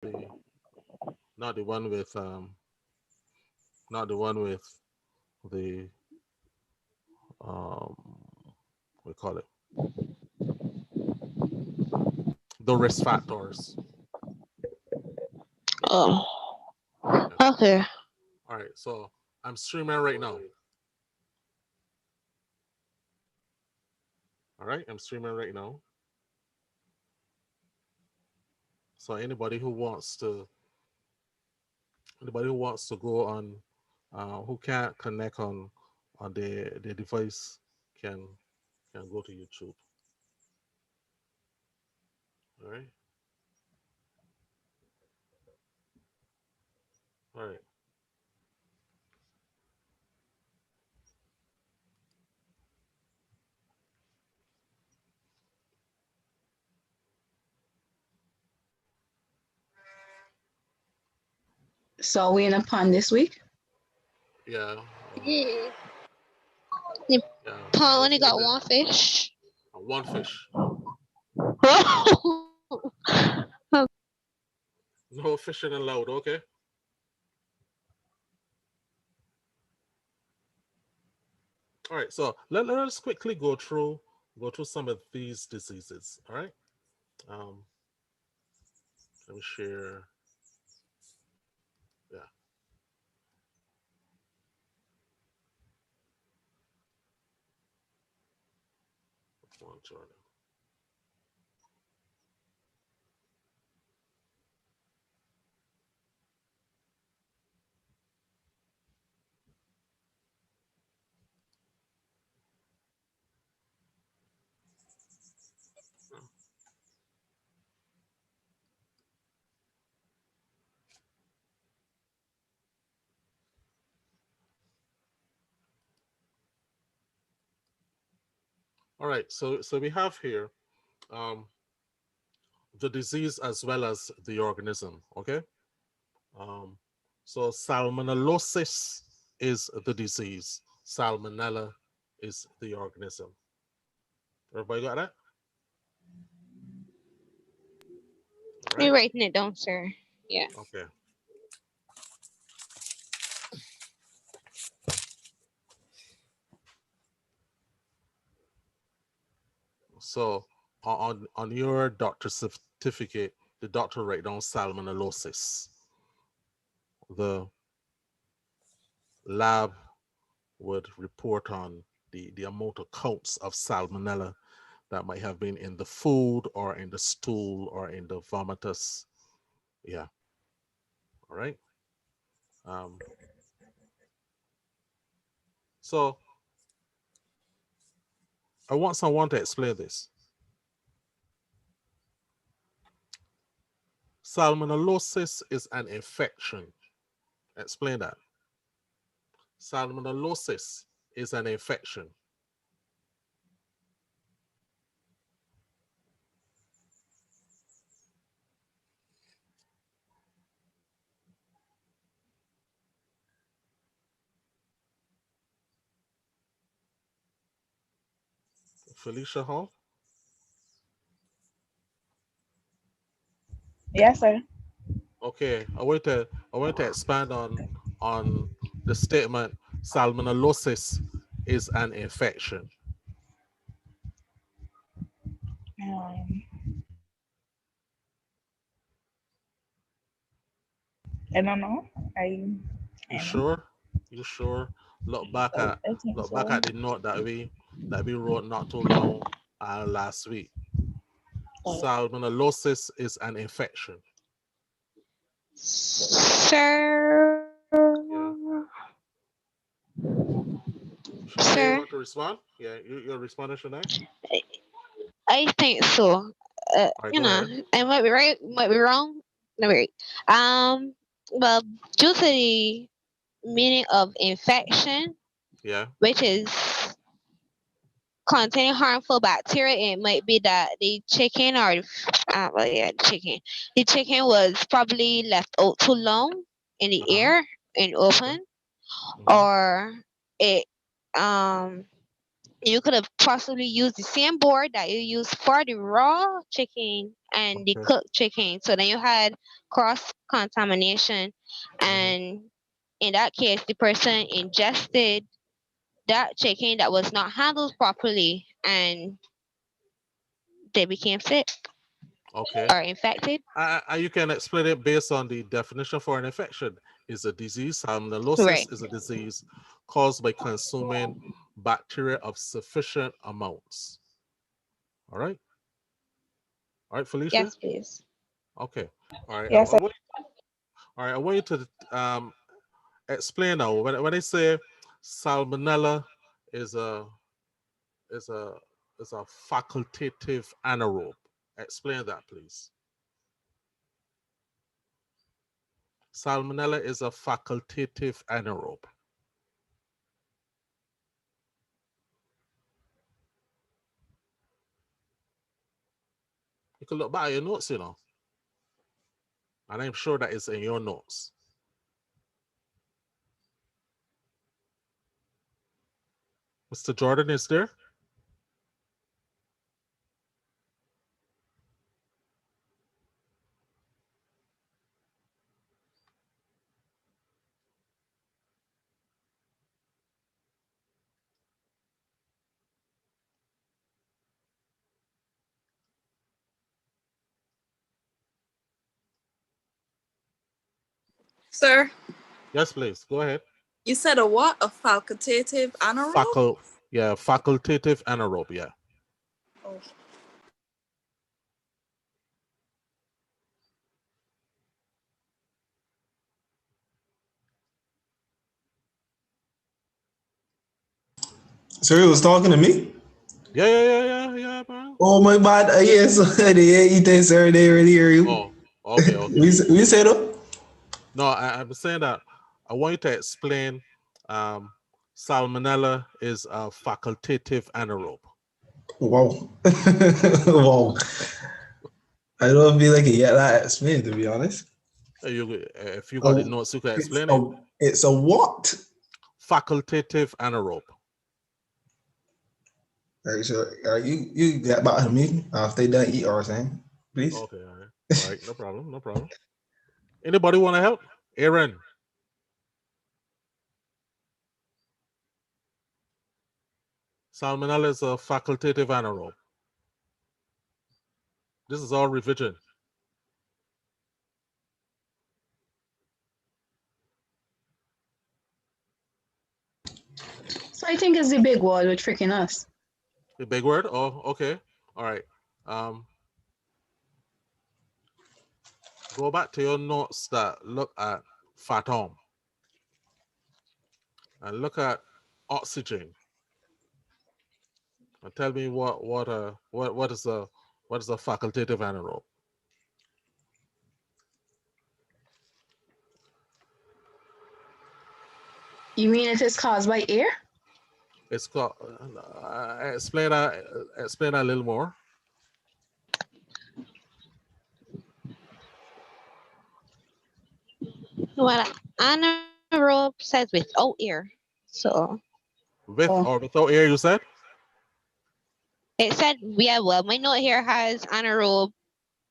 the not the one with not the one with the we call it the risk factors. Oh, Yeah. okay. All right. So I'm streaming right now. All right. I'm streaming right now. So anybody who wants to go on, who can't connect on their device can go to YouTube. All right. All right. So we in a pond this week. Yeah. Mm, the Yeah. pond Let's only see got the one fish. one fish. No fishing allowed. Okay. All right. So let us quickly go through some of these diseases. All right. Um, let me share. Yeah. One, Jordan. All right. So we have here um, the disease as well as the organism. Okay. Um, so salmonellosis is the disease. Salmonella is the organism. Everybody got that? All You're right. writing it down, sir. Yeah. Okay. So on your doctor certificate, the doctor write down salmonellosis. The lab would report on the amount of counts of salmonella that might have been in the food or in the stool or in the vomitus. Yeah. All right. Um, so I want someone to explain this. Salmonellosis is an infection. Explain that. Salmonellosis is an infection. Felicia Hall. Yes, sir. Okay, I want to expand on the statement salmonellosis is an infection. Um, I don't know. You I know. sure? You sure? Look back at I think look back so. at the note that we wrote not too long last week. Salmonellosis is an infection. Sir. Yeah. Shanae, you Sir, want to respond? Yeah, you're responding, Shanae? I think so. All right, go ahead. I might be right, might be wrong. No, wait. Well, due to the meaning of infection, Yeah. which is containing harmful bacteria, it might be that the chicken or well, yeah, the chicken was probably left out too long in the Uh-huh. air and Okay. open, Mm-hmm. or it um You could have possibly used the same board that you used for the raw chicken and the Okay. cooked chicken. So then you had cross contamination, Mhm. and in that case, the person ingested that chicken that was not handled properly, and they became sick Okay. or infected. You can explain it based on the definition for an infection. Is a disease. Right. Salmonellosis is a disease caused by consuming bacteria of sufficient amounts. All right. All right, Felicia. Yes, please. Okay. All right. Yes, sir. All right. I want you to explain now. When they say salmonella is a is a is a facultative anaerobe, explain that, please. Salmonella is a facultative anaerobe. You can look back at your notes, you know, and I'm sure that is in your notes. Mr. Jordan is there? Sir, Yes, please. Go ahead. you said a what? A facultative anaerobe? Facul yeah, facultative anaerobe, yeah. Oh. Sir, he was talking to me. Yeah, man. Oh my bad. Yes, yeah, eat that, sir. They already hear you. Oh, okay. We said up. No, I'm saying that I want you to explain um, salmonella is a facultative anaerobe. Wow. Wow. I don't feel like it yet that explained, to be honest. If you got the Oh, notes, you can it's explain it. a what? Facultative anaerobe. Are you sure? Are you get back to me after they done eat or something, please? Okay, all right, no problem, no problem. Anybody want to help? Aaron, salmonella is a facultative anaerobe. This is all revision. So I think it's the big word with tricking us. The big word? Oh, okay. All right. Um, go back to your notes that look at fathom and look at oxygen and tell me what is a facultative anaerobe? You mean if it's caused by air? It's called. Explain that a little more. Well, anaerobe says without air. So With Oh, or without air, you said? it said, yeah, well, my note here has anaerobe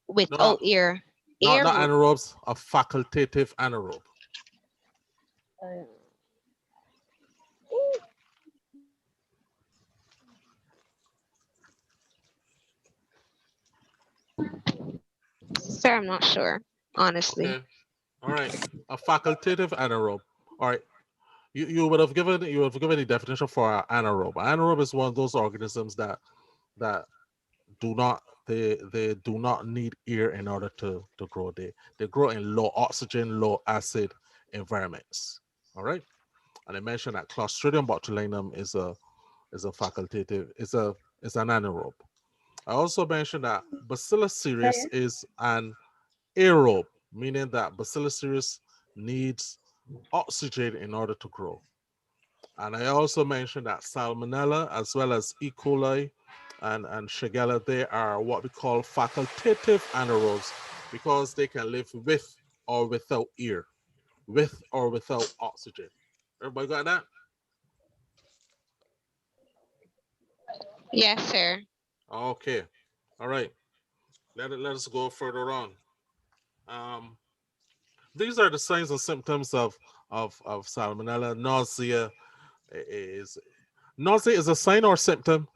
No, no, without air. not Air. anaerobes. A facultative anaerobe. Sir, I'm not sure, honestly. Okay. All right. A facultative anaerobe. All right. You would have given the definition for an anaerobe. Anaerobe is one of those organisms that do not they do not need air in order to grow. They grow in low oxygen, low acid environments. All right. And I mentioned that Clostridium botulinum is a facultative, is an anaerobe. I also mentioned that Bacillus cereus okay. is an aerobe, meaning that Bacillus cereus needs oxygen in order to grow. And I also mentioned that Salmonella, as well as E. coli and Shigella, they are what we call facultative anaerobes because they can live with or without air, with or without oxygen. Everybody got that? Yes, sir. Okay. All right. Let us go further on. Um, these are the signs and symptoms of salmonella. Is nausea is a sign or symptom?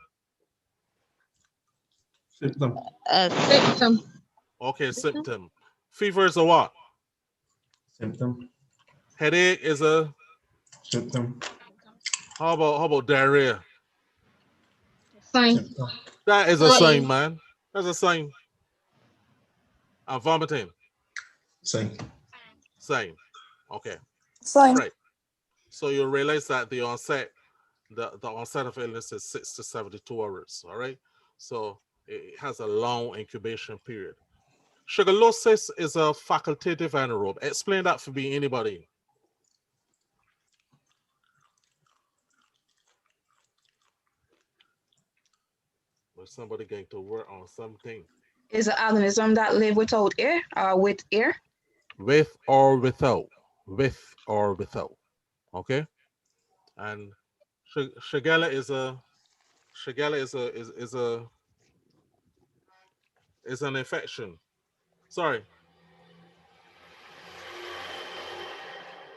Symptom. Victim. Okay, symptom. Fever is a what? Symptom. Headache is a. Symptom. How about diarrhea? Sign. Symptom. That is a sign, Sign. man. That's a sign. Vomiting, Sign. sign. Okay. All Sign. right. So you realize that the onset of illness is 6 to 72 hours. All right. So it has a long incubation period. Sugarlosis is a facultative anaerobe. Explain that for me, anybody. Was somebody going to work on something? Is an organism that live without air or with air. With or without. With or without. Okay. And Shigella is an infection. Sorry,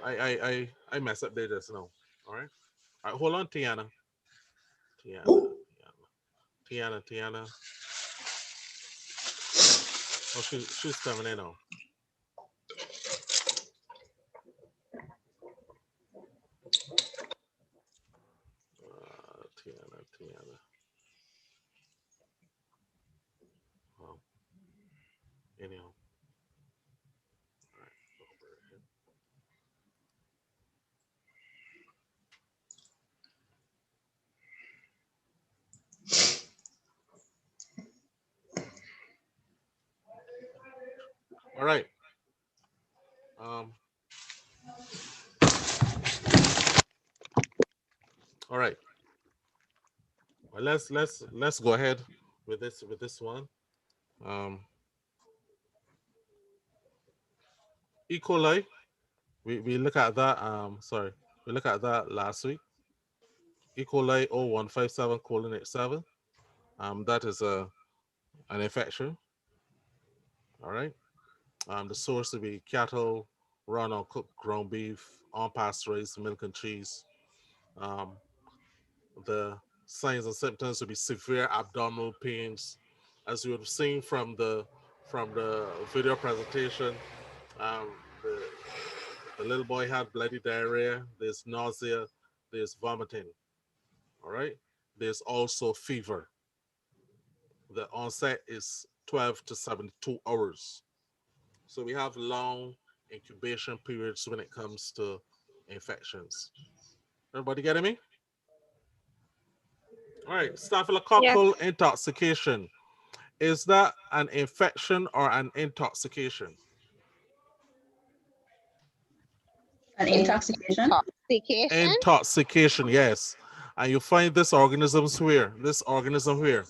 I messed up there just now. All right. All right, hold on, Tiana. Tiana, Oh. Tiana. Oh, she's coming in now. Tiana. Um, anyhow. All right. All right. Um. All right. Well, let's go ahead with this one. Um. E. coli. We look at that. Sorry. We look at that last week. E. coli 0157:87. That is an infection. All right. The source would be cattle, run on cooked ground beef, unpasteurized milk and cheese. Um, the signs and symptoms would be severe abdominal pains, as you would have seen from the video presentation. Um, the the little boy had bloody diarrhea. There's nausea. There's vomiting. All right. There's also fever. The onset is 12 to 72 hours. So we have long incubation periods when it comes to infections. Everybody getting me? All right, Yes. staphylococcal intoxication. Is that an infection or an intoxication? An intoxication. Intoxication. Intoxication, yes. And you find this organisms where? This organism where?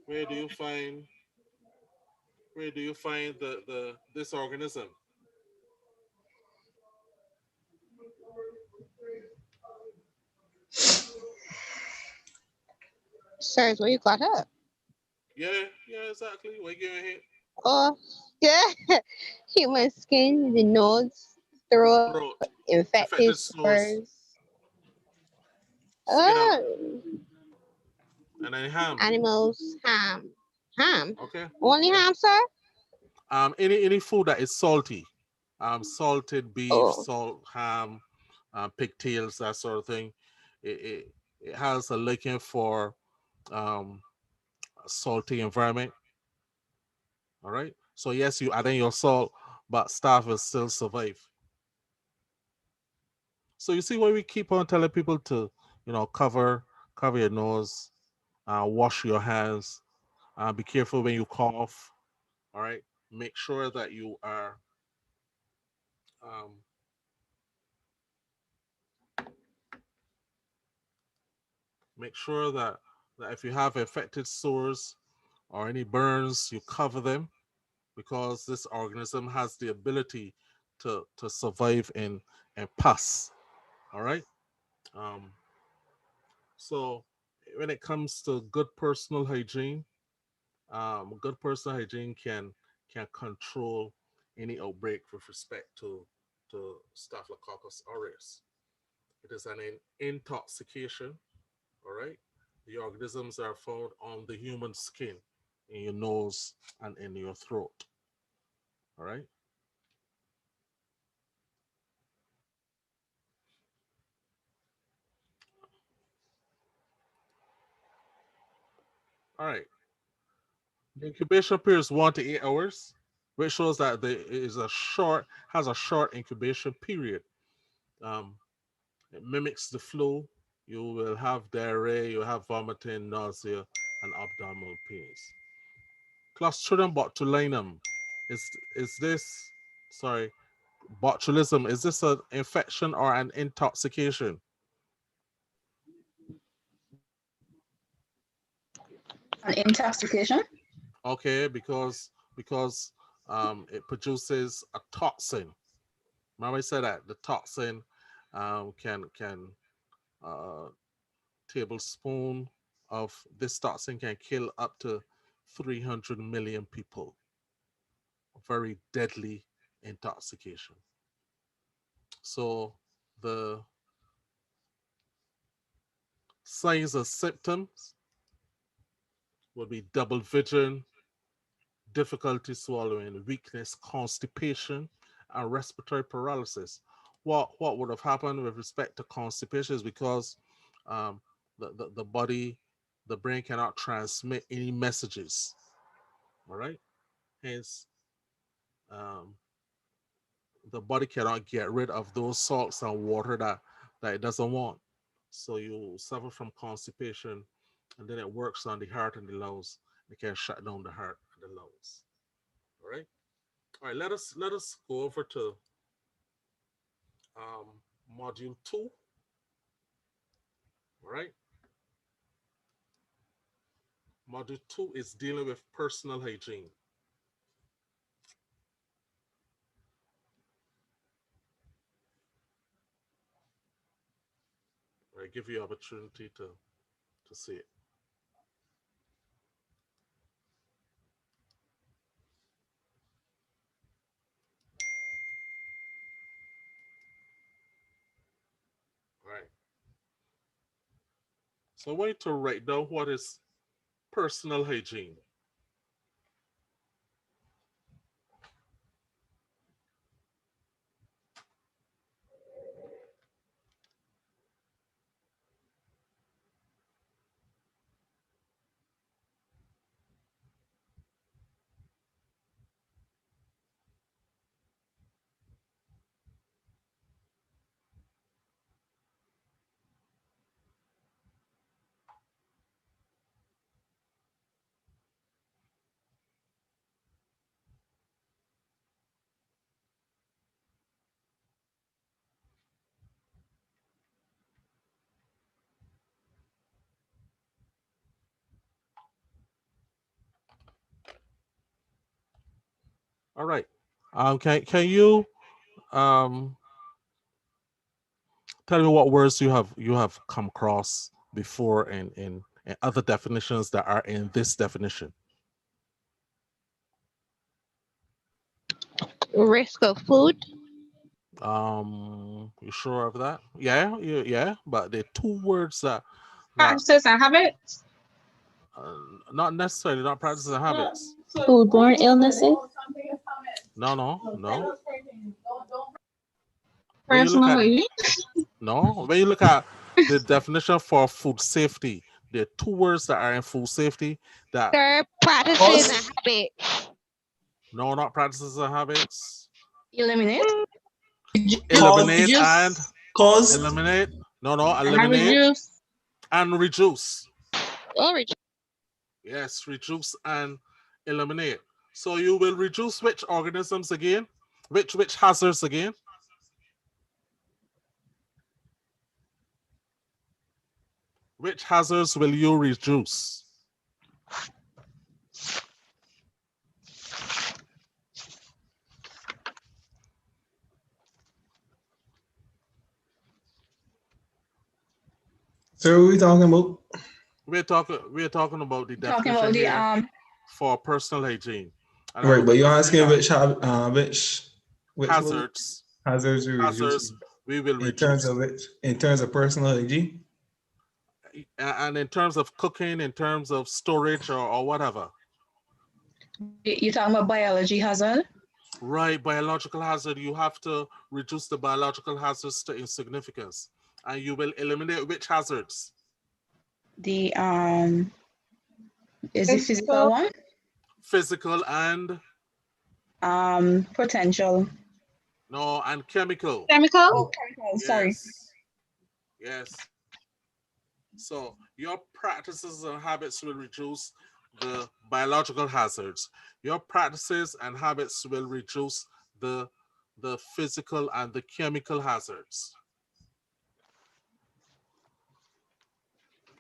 Where do you find the this organism? Sirs, where you got up? Yeah, exactly. Where you getting hit? Oh, yeah. Human skin, the nose, throat, Throat. infected Affected source. spurs. Spit out. Oh, And then ham. animals, ham. Ham? Okay. Only Yeah. ham, sir? Any food that is salty, salted beef, Oh, salt, ham, pigtails, that sort of thing. It has a liking for um, a salty environment. All right. So yes, you add in your salt, but stuff will still survive. So you see why we keep on telling people to, cover your nose, wash your hands, be careful when you cough. All right. Make sure that you are um, make sure that if you have affected sores or any burns, you cover them. because this organism has the ability to survive and pass. All right. Um, so when it comes to good personal hygiene, good personal hygiene can control any outbreak with respect to Staphylococcus aureus. It is an intoxication. All right. The organisms are found on the human skin, in your nose, and in your throat. All right. All right. The incubation period is 1 to 8 hours, which shows that there is a short has a short incubation period. Um, it mimics the flu. You will have diarrhea, you have vomiting, nausea, and abdominal pains. Clostridium botulinum is this sorry botulism, is this an infection or an intoxication? An intoxication. Okay, because it produces a toxin. Remember I said that the toxin can uh, tablespoon of this toxin can kill up to 300 million people. A very deadly intoxication. So the signs and symptoms would be double vision, difficulty swallowing, weakness, constipation, and respiratory paralysis. What would have happened with respect to constipation is because um, the body, the brain cannot transmit any messages. All right. Hence, um, the body cannot get rid of those salts and water that it doesn't want. So you suffer from constipation, and then it works on the heart and the lungs. It can shut down the heart and the lungs. All right. All right. Let us go over to um, module 2. All right. Module 2 is dealing with personal hygiene. All right. Give you opportunity to see it. All right. So I want you to write down what is personal hygiene. All right. Can you um tell me what words you have come across before in other definitions that are in this definition? Risk of food. You sure of that? Yeah, but the two words that Practices and habits. uh, not necessarily not practices and habits. Foodborne illnesses. No. When you look Personal at hygiene. when you look at the definition for food safety, there are two words that are in food safety that Their practices and Cause habits. no, not practices and habits. Eliminate. cause Eliminate and cause eliminate. No, And eliminate reduce. and reduce. Origin. Yes, reduce and eliminate. So you will reduce which organisms again? Which hazards again? Which hazards will you reduce? So what we talking about? We're talking about the Talking about definition the here for personal hygiene. And Right, but you're if we asking have which what hazards, hazards we hazards, reducing we will in terms reduce. of which in terms of personal hygiene. And in terms of cooking, in terms of storage or whatever. you're talking about biology hazard. Right, biological hazard, you have to reduce the biological hazards to insignificance. And you will eliminate which hazards? The is the physical Physical. one. Physical and Potential. no, and chemical. Chemical. Oh, chemical. Sorry. Yes. Yes. So your practices and habits will reduce the biological hazards. Your practices and habits will reduce the physical and the chemical hazards.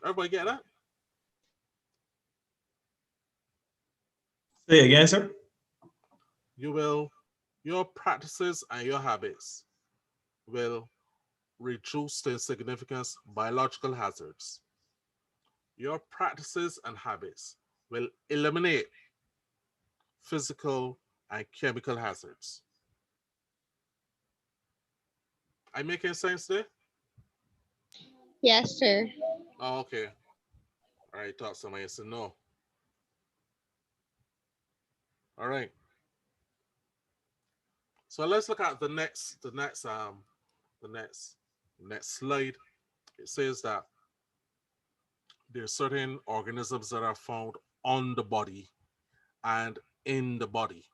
Everybody get that? Say again, sir. Your practices and your habits will reduce the significance biological hazards. Your practices and habits will eliminate physical and chemical hazards. I making sense there? Yes, sir. Oh, okay. All right, thought somebody said no. All right. So let's look at the next slide. It says that there are certain organisms that are found on the body and in the body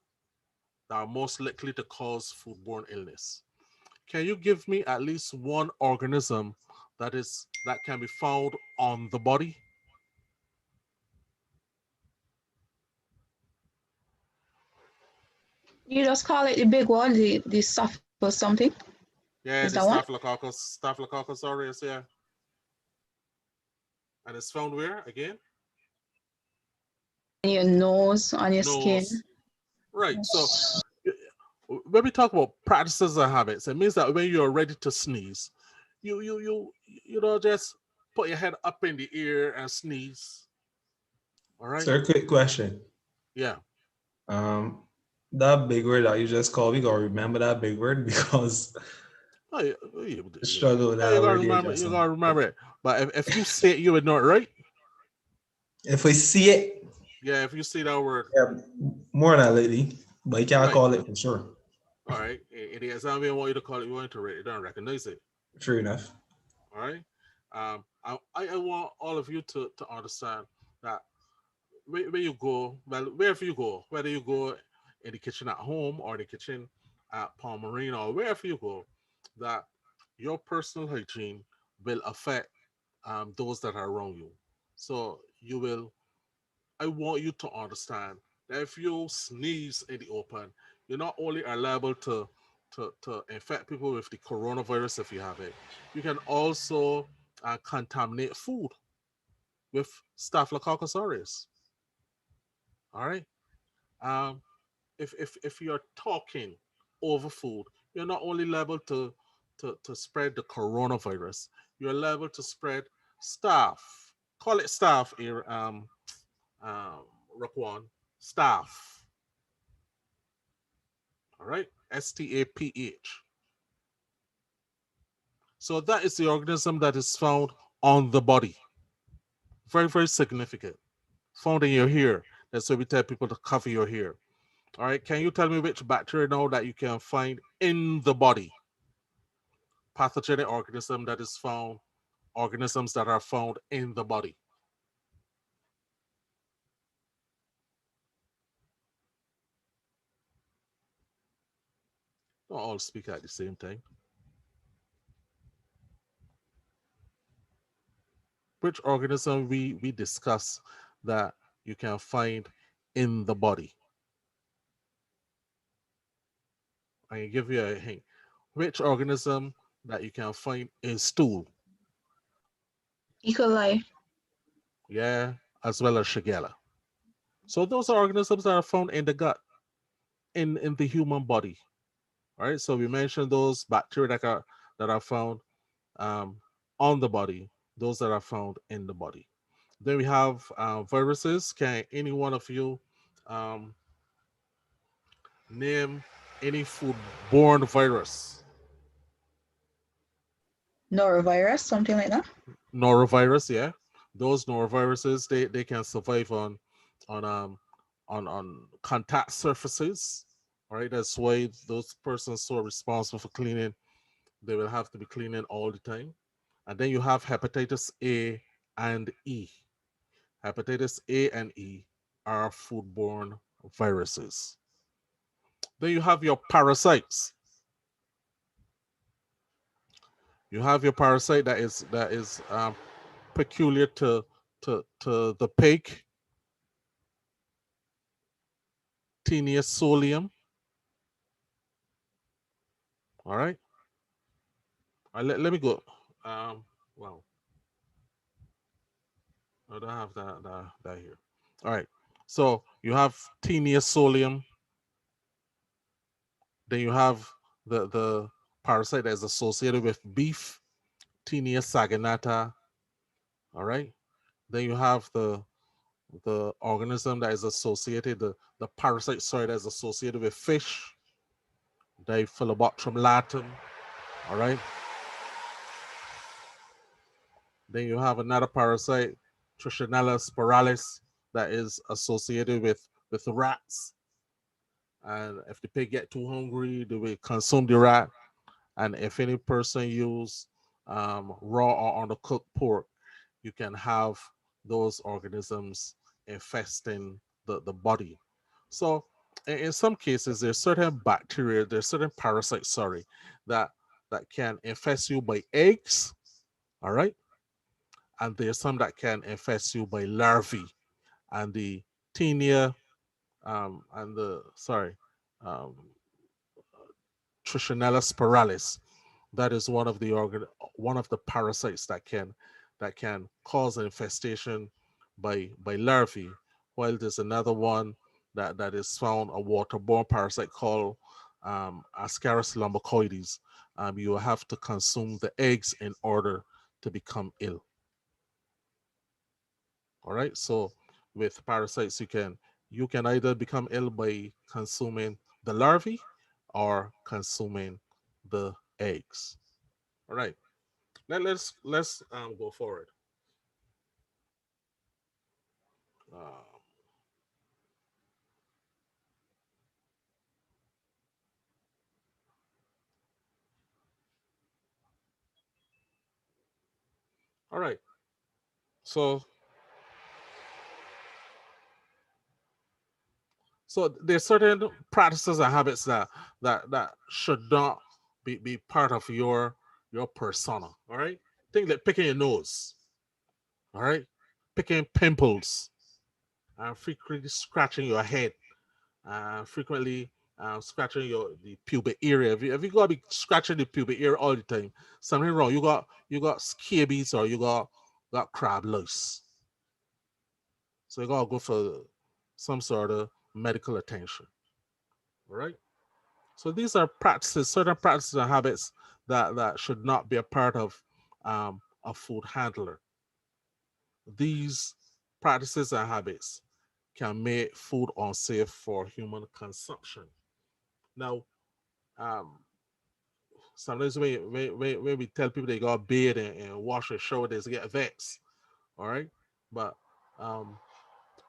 that are most likely to cause foodborne illness. Can you give me at least one organism that can be found on the body? You just call it the big one, the soft or something. Yeah, Is the that one? Staphylococcus aureus, yeah. And it's found where again? In your nose, on your Nose. skin. Right. So when we talk about practices and habits, it means that when you're ready to sneeze, you just put your head up in the air and sneeze. All right. Sir, quick question. Yeah. Um, that big word that you just called, we gotta remember that big word because Oh, yeah, oh, yeah, the struggle with yeah, that you gotta word there remember. just You now. gotta remember it. But if you say it, you would know it, right? If we see it, Yeah. If you see that word, yeah, more than lately, but you can't right? call it for sure. All right. It is. I don't want you to call it. You want to rate. You don't recognize it. True enough. All right. I want all of you to understand that where you go, well, wherever you go, whether you go in the kitchen at home or the kitchen at Palm Marine or wherever you go, that your personal hygiene will affect those that are around you. So I want you to understand that if you sneeze in the open, you not only are liable to infect people with the coronavirus if you have it, you can also contaminate food with Staphylococcus aureus. All right. Um, if you're talking over food, you're not only liable to spread the coronavirus, you're liable to spread staph. Call it staph here, um, Raquan. Staph. All right. STAPH. So that is the organism that is found on the body. Very, very significant. Found in your hair. That's why we tell people to cover your hair. All right. Can you tell me which bacteria now that you can find in the body? Pathogenic organisms that are found in the body. Don't all speak at the same time. Which organism we discuss that you can find in the body? I can give you a hint. Which organism that you can find in stool? E. coli. Yeah, as well as Shigella. So those are organisms that are found in the gut, in the human body. All right. So we mentioned those bacteria that are found um, on the body. those that are found in the body. Then we have viruses. Can any one of you um, name any food-borne virus? Norovirus, something like that. Norovirus, yeah. Those noroviruses, they can survive on um on contact surfaces. All right, that's why those persons who are responsible for cleaning, they will have to be cleaning all the time. And then you have hepatitis A and E. Hepatitis A and E are foodborne viruses. Then you have your parasites. You have your parasite that is peculiar to the pig, Tinea solium. All right. Let me go. Well, I don't have that here. All right. So you have Tinea solium. Then you have the parasite that is associated with beef, Tinea saginata. All right. Then you have the organism that is associated, the parasite, sorry, that is associated with fish, Diphyllobothrum latum. All right. Then you have another parasite, Trichinella spiralis, that is associated with rats. And if the pig get too hungry, they will consume the rat. And if any person use raw or undercooked pork, you can have those organisms infesting the body. So in some cases, there's certain bacteria, there's certain parasites, sorry, that that can infest you by eggs, all right? And there's some that can infest you by larvae. And the tinea and the sorry, um, Trichinella spiralis, that is one of the parasites that can cause an infestation by larvae. While there's another one that is found, a waterborne parasite called Ascaris lumbocoides. You will have to consume the eggs in order to become ill. All right. So with parasites, you can either become ill by consuming the larvae or consuming the eggs. All right. Let's go forward. Uh, all right. So there's certain practices and habits that should not be part of your persona. All right. Things like picking your nose. All right. Picking pimples and frequently scratching your head, frequently scratching the pubic area. If you gotta be scratching the pubic area all the time, something wrong. You got scabies or you got crab loose. So you gotta go for some sort of medical attention. All right. So these are practices, certain practices and habits that should not be a part of a food handler. These practices and habits can make food unsafe for human consumption. Now, um, sometimes when we tell people they got to bathe and wash and shower, they get vexed. All right, but um,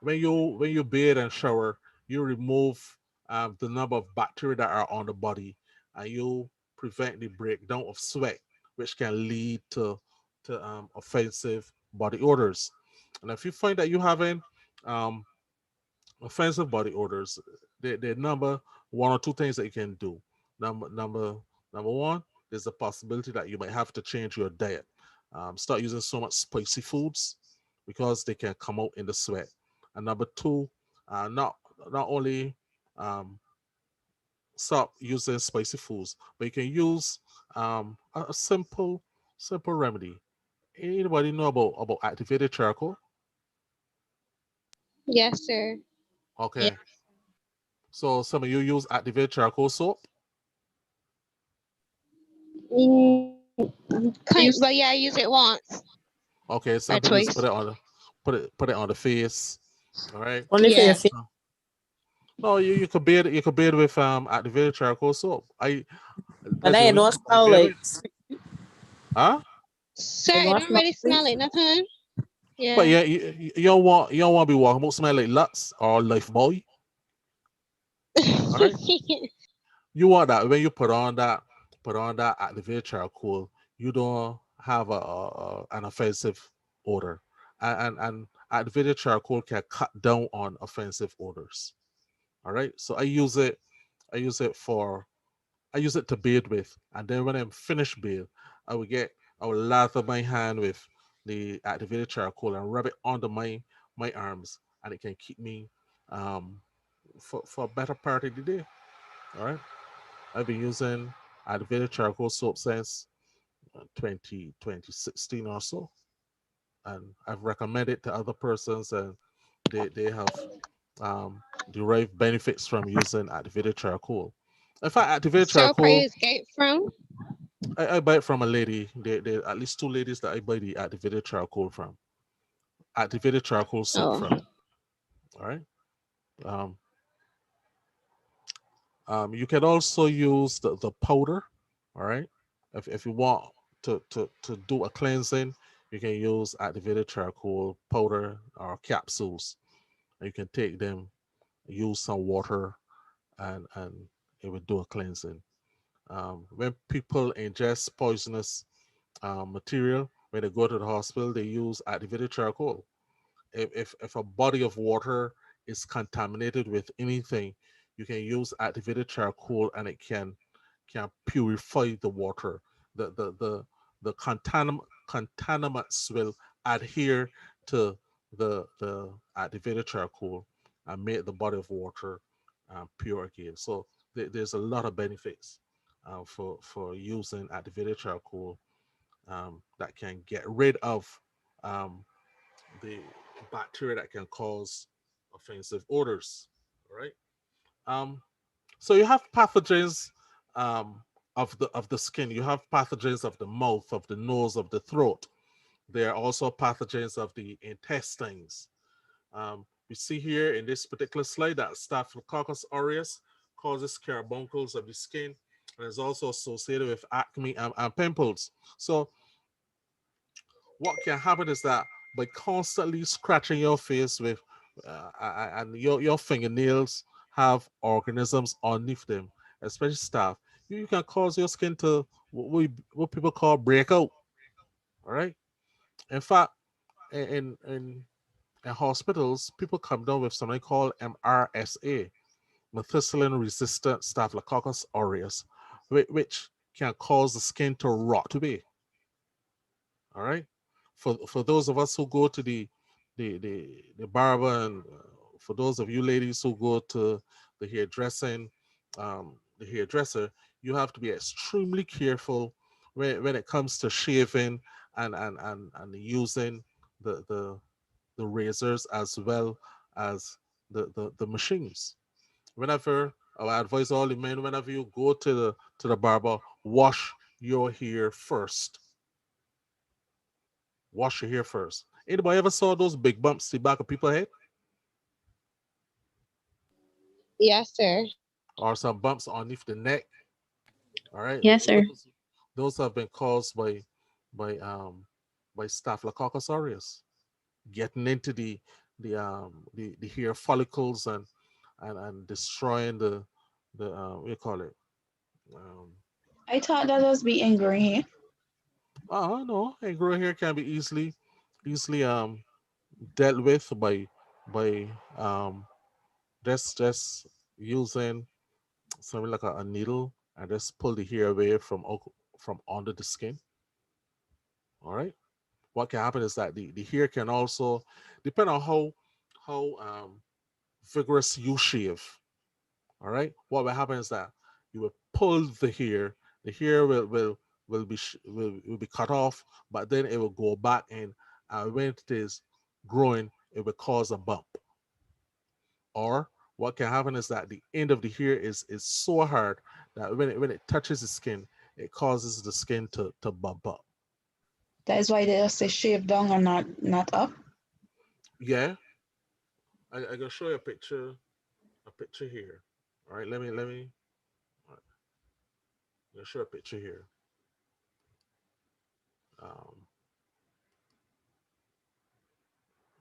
when you bathe and shower, you remove the number of bacteria that are on the body, and you prevent the breakdown of sweat, which can lead to offensive body odors. And if you find that you having um, offensive body odors, the number one or two things that you can do. Number one, there's a possibility that you might have to change your diet. Start using so much spicy foods because they can come out in the sweat. And number two, not only um, stop using spicy foods, but you can use a simple remedy. Anybody know about activated charcoal? Yes, sir. Yeah. Okay, so some of you use activated charcoal soap. But yeah, I use it once. Okay, or some people just put twice. it on the put it on the face. All right. Only for your Yeah. face. Uh, No, you could beard you could beard with activated charcoal soap. I But That's the I only know soap I smell beard like with. Huh? So I it know don't smell really sweet. smell like nothing. But Yeah. yeah, you don't want to be walking about smell like Lux or Life Boy. All right. You want that when you put on that activated charcoal, you don't have an offensive odor. And activated charcoal can cut down on offensive odors. All right. So I use it for I use it to bathe with. And then when I'm finished bathe, I will get I will lather my hand with the activated charcoal and rub it under my arms, and it can keep me um for a better part of the day. All right. I've been using activated charcoal soap since 2016 or so, and I've recommended it to other persons, and they have derived benefits from using activated charcoal. In fact, activated So where charcoal, you escape from? I buy it from a lady. There at least two ladies that I buy the activated charcoal from. Activated charcoal soap Oh. from. All right. Um, you can also use the powder. All right. If you want to do a cleansing, you can use activated charcoal powder or capsules. And you can take them, use some water, and it will do a cleansing. When people ingest poisonous material, when they go to the hospital, they use activated charcoal. If a body of water is contaminated with anything, you can use activated charcoal, and it can purify the water. The contaminants will adhere to the activated charcoal and make the body of water pure again. So there's a lot of benefits for using activated charcoal that can get rid of um, the bacteria that can cause offensive odors. All right. Um, so you have pathogens um, of the skin. You have pathogens of the mouth, of the nose, of the throat. There are also pathogens of the intestines. We see here in this particular slide that Staphylococcus aureus causes carbuncles of the skin and is also associated with acne and pimples. So what can happen is that by constantly scratching your face with and your fingernails have organisms underneath them, especially staph, you can cause your skin to what people call breakout. All right. In fact, in hospitals, people come down with something called MRSA, methicillin resistant Staphylococcus aureus, which can cause the skin to rot away. All right. For those of us who go to the barber, and for those of you ladies who go to the hairdressing, the hairdresser, you have to be extremely careful when it comes to shaving and using the the the razors as well as the machines. Whenever I advise all the men, whenever you go to the barber, wash your hair first. Wash your hair first. Anybody ever saw those big bumps to the back of people's head, Yes, sir. or some bumps underneath the neck? All right, Yes, sir. those have been caused by um by Staphylococcus aureus getting into the hair follicles and destroying the what do you call it? Um, I thought that was being green. no, and growing hair can be easily dealt with by just using something like a needle and just pull the hair away from under the skin. All right. What can happen is that the hair can also depend on how vigorous you shave. All right. What will happen is that you will pull the hair. The hair will be cut off, but then it will go back, and when it is growing, it will cause a bump. Or what can happen is that the end of the hair is so hard that when it touches the skin, it causes the skin to bump up. That is why they say shave down and not up. Yeah, I gonna show you a picture here. All right, let me. All right, I'm gonna show a picture here. Um,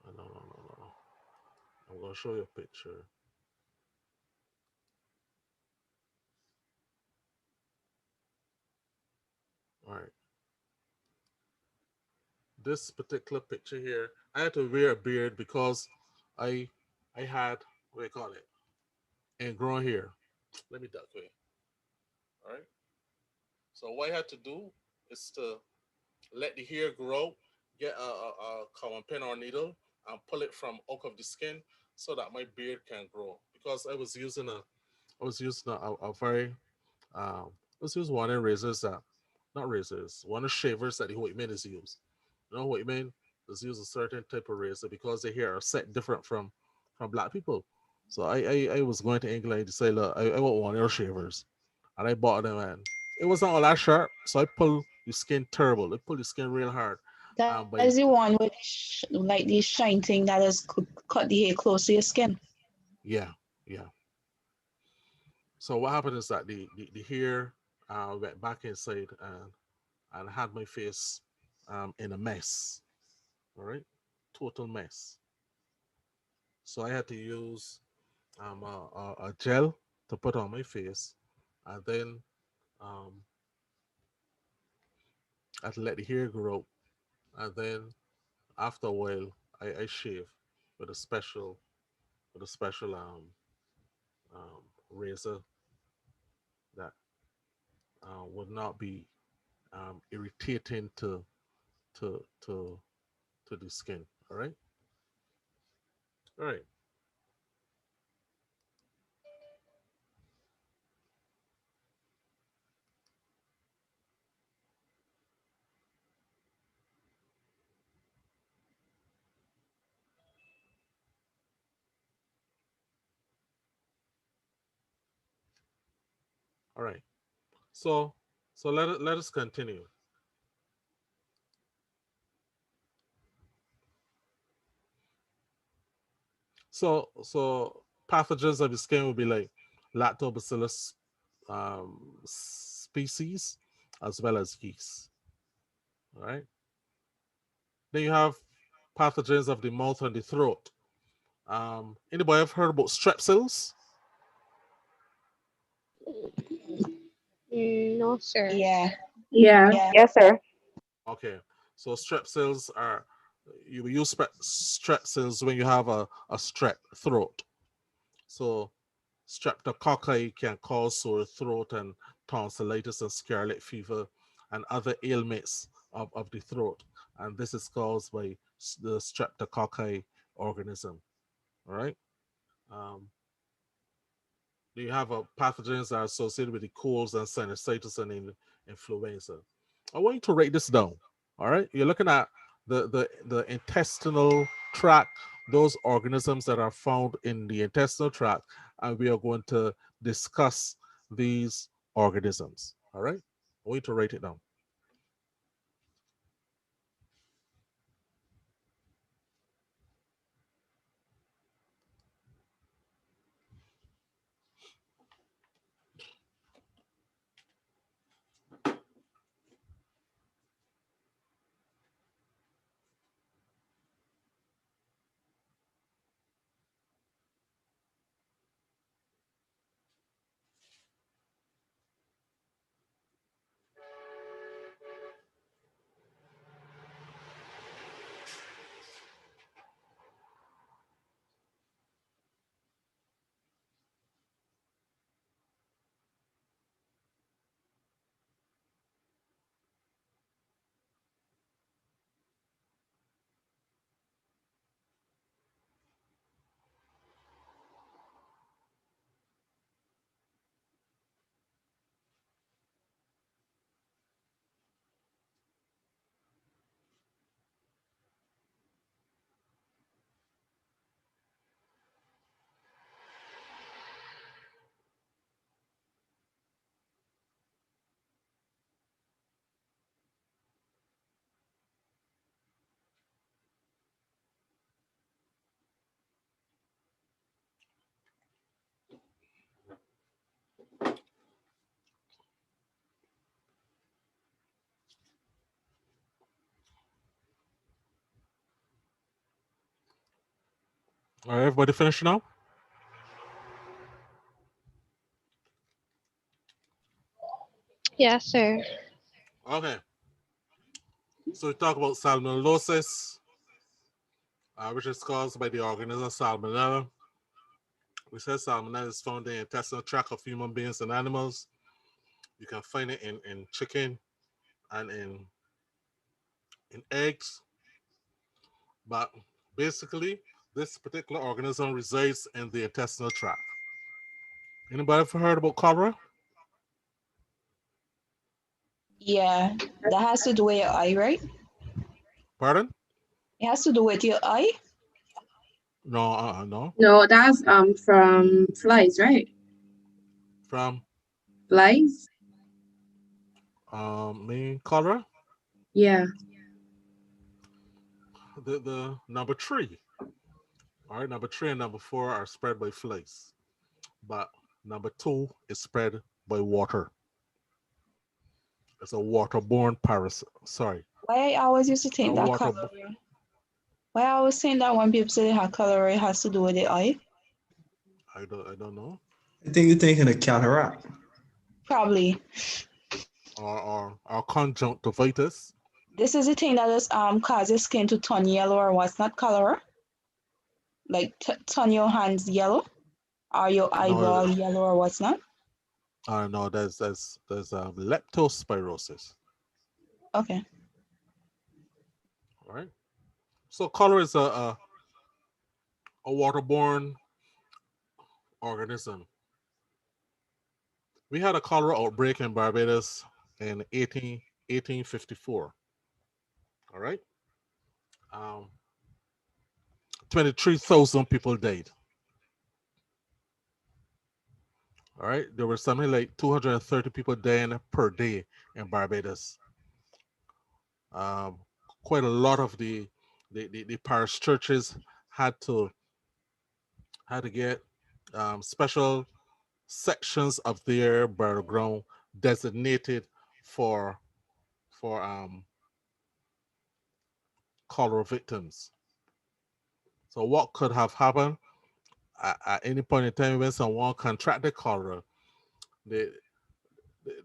no, no, no, no. I'm gonna show you a picture. All right, this particular picture here, I had to wear a beard because I I had what do you call it? Ingrown hair. Let me duck away. All right. So what I had to do is to let the hair grow, get a common pen or needle, and pull it from out of the skin so that my beard can grow. Because I was using a very let's use one of razors that not razors, one of shavers that the white men is used. You know what I mean? Is use a certain type of razor because the hair are set different from black people. So I was going to England to say, look, I want one of your shavers. And I bought them and it wasn't all that sharp. So I pulled the skin terrible. I pulled the skin real hard. That And is the one with like the shine thing that is cut the hair close to your skin. yeah, yeah. So what happened is that the hair went back inside and had my face in a mess. All right, total mess. So I had to use a gel to put on my face, and then um, I had to let the hair grow, and then after a while I shave with a special with a special razor that would not be irritating to to to the skin. All right, all right, all right. So let us continue. So pathogens of the skin will be like lactobacillus species as well as yeast. All right. Then you have pathogens of the mouth and the throat. Anybody have heard about strepsils? No, sir. Yeah, Yeah. yeah. Yes, sir. Okay. So strepsils are you use strepsils when you have a strep throat. So streptococci can cause sore throat and tonsillitis and scarlet fever and other ailments of the throat. And this is caused by the streptococci organism. All right. Um, you have pathogens that are associated with the colds and sinusitis and influenza. I want you to write this down. All right. You're looking at the intestinal tract, those organisms that are found in the intestinal tract, and we are going to discuss these organisms. All right. I want you to write it down. All right, everybody finished now? Yes, sir. Okay. So we talk about salmonellosis, which is caused by the organism salmonella. We said salmonella is found in the intestinal tract of human beings and animals. You can find it in chicken and in eggs. But basically, this particular organism resides in the intestinal tract. Anybody ever heard about cholera? Yeah, that has to do with your eye, right? Pardon? It has to do with your eye. No, no. No, that's from flies, right? From Flies? main cholera. Yeah. The number three. All right, number three and number four are spread by flies, but number two is spread by water. It's a waterborne parasite. Sorry, Why I always used to a think that water. cholera. Why I always think that when people say they have cholera, it has to do with the eye. I don't know. I think you're thinking of cataract. Probably. Or conjunctivitis. This is the thing that is causes skin to turn yellow or what's not cholera. Like turn your hands yellow or your No, eyeball yellow or what's not. no. There's leptospirosis. Okay. All right. So cholera is a waterborne organism. We had a cholera outbreak in Barbados in 1854. All right. Um, 23,000 people died. All right. There were something like 230 people dying per day in Barbados. Um, Quite a lot of the parish churches had to get special sections of their burial ground designated for for cholera victims. So what could have happened at any point in time when someone contracted cholera, they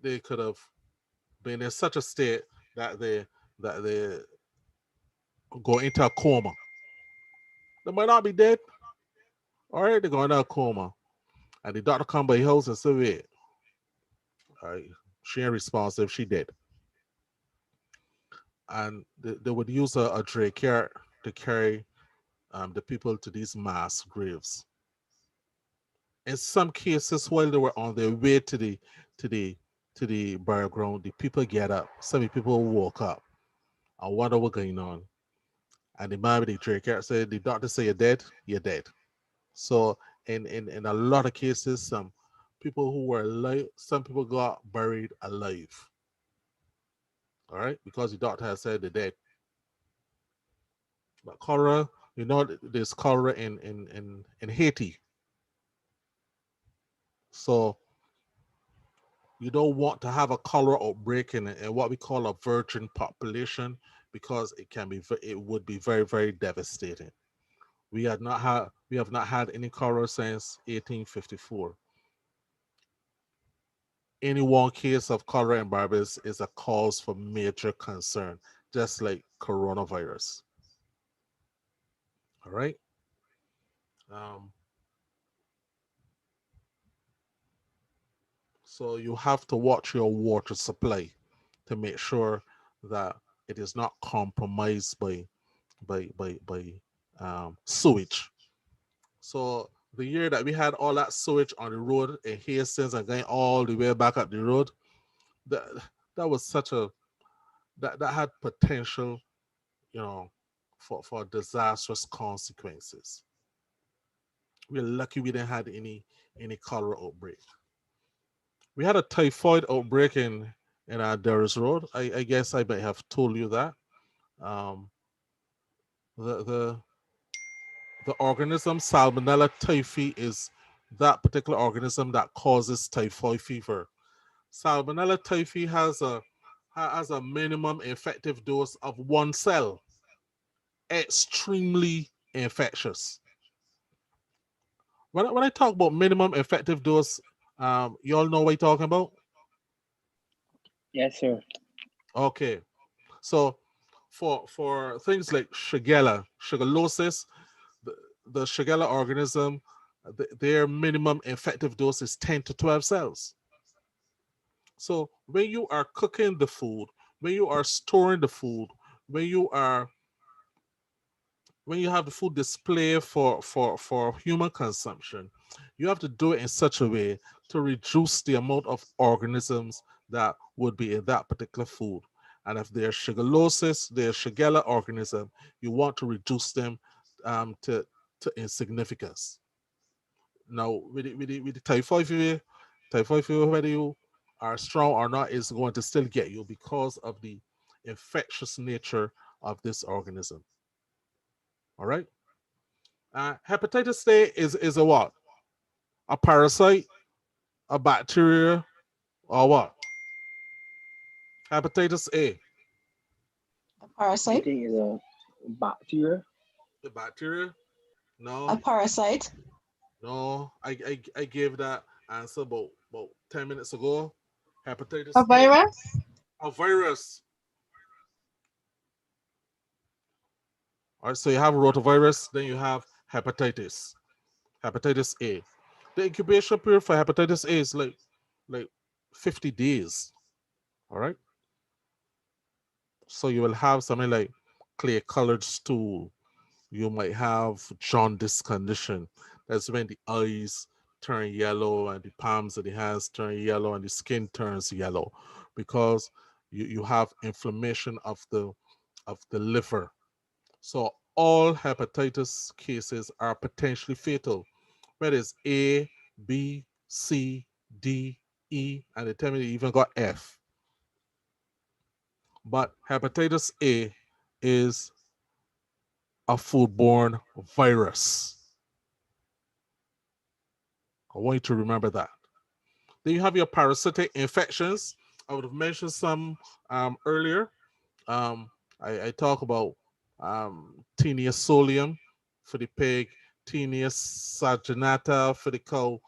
they could have been in such a state that they go into a coma. They might not be dead. All right, they go into a coma, and the doctor come by your house and say, "Wait, all right, she ain't responsive. She dead." And they would use a trachea to carry the people to these mass graves. In some cases, while they were on their way to the to the burial ground, the people get up. Some people woke up and wonder what's going on. And the man with the trachea said, "The doctor say you're dead. You're dead." So in a lot of cases, some people who were alive, some people got buried alive. All right, because the doctor has said they're dead. But cholera, there's cholera in Haiti. So you don't want to have a cholera outbreak in what we call a virgin population because it would be very, very devastating. We have not had any cholera since 1854. Any one case of cholera in Barbados is a cause for major concern, just like coronavirus. All right. Um, so you have to watch your water supply to make sure that it is not compromised by sewage. So the year that we had all that sewage on the road in Hastings and going all the way back up the road, that that was such a that had potential, you know, for disastrous consequences. We're lucky we didn't have any cholera outbreak. We had a typhoid outbreak in our Durris Road. I guess I might have told you that. Um, the the the organism Salmonella typhi is that particular organism that causes typhoid fever. Salmonella typhi has a minimum effective dose of one cell. Extremely infectious. when I talk about minimum effective dose, you all know what I'm talking about? Yes, sir. Okay. So for things like Shigella, Shigellosis, the, the Shigella organism, their minimum effective dose is 10 to 12 cells. So when you are cooking the food, when you are storing the food, when you are when you have the food display for human consumption, you have to do it in such a way to reduce the amount of organisms that would be in that particular food. And if there's shigellosis, there's Shigella organism, you want to reduce them to insignificance. Now, with the typhoid fever, whether you are strong or not, is going to still get you because of the infectious nature of this organism. All right. Hepatitis A is a what? A parasite, a bacteria, or what? Hepatitis A, A You parasite? think it's a bacteria? the bacteria? A No, parasite? no. I gave that answer about 10 minutes ago. A Hepatitis A, virus? a virus. All right, so you have rotavirus, then you have hepatitis, hepatitis A. The incubation period for hepatitis A is like 50 days. All right, so you will have something like clear colored stool. You might have jaundice condition. That's when the eyes turn yellow and the palms of the hands turn yellow and the skin turns yellow because you have inflammation of the liver. So all hepatitis cases are potentially fatal, whether it's A, B, C, D, E, and they tell me they even got F. But hepatitis A is a foodborne virus. I want you to remember that. Then you have your parasitic infections. I would have mentioned some earlier. Um, I talk about Taenia solium for the pig, Taenia saginata for the cow,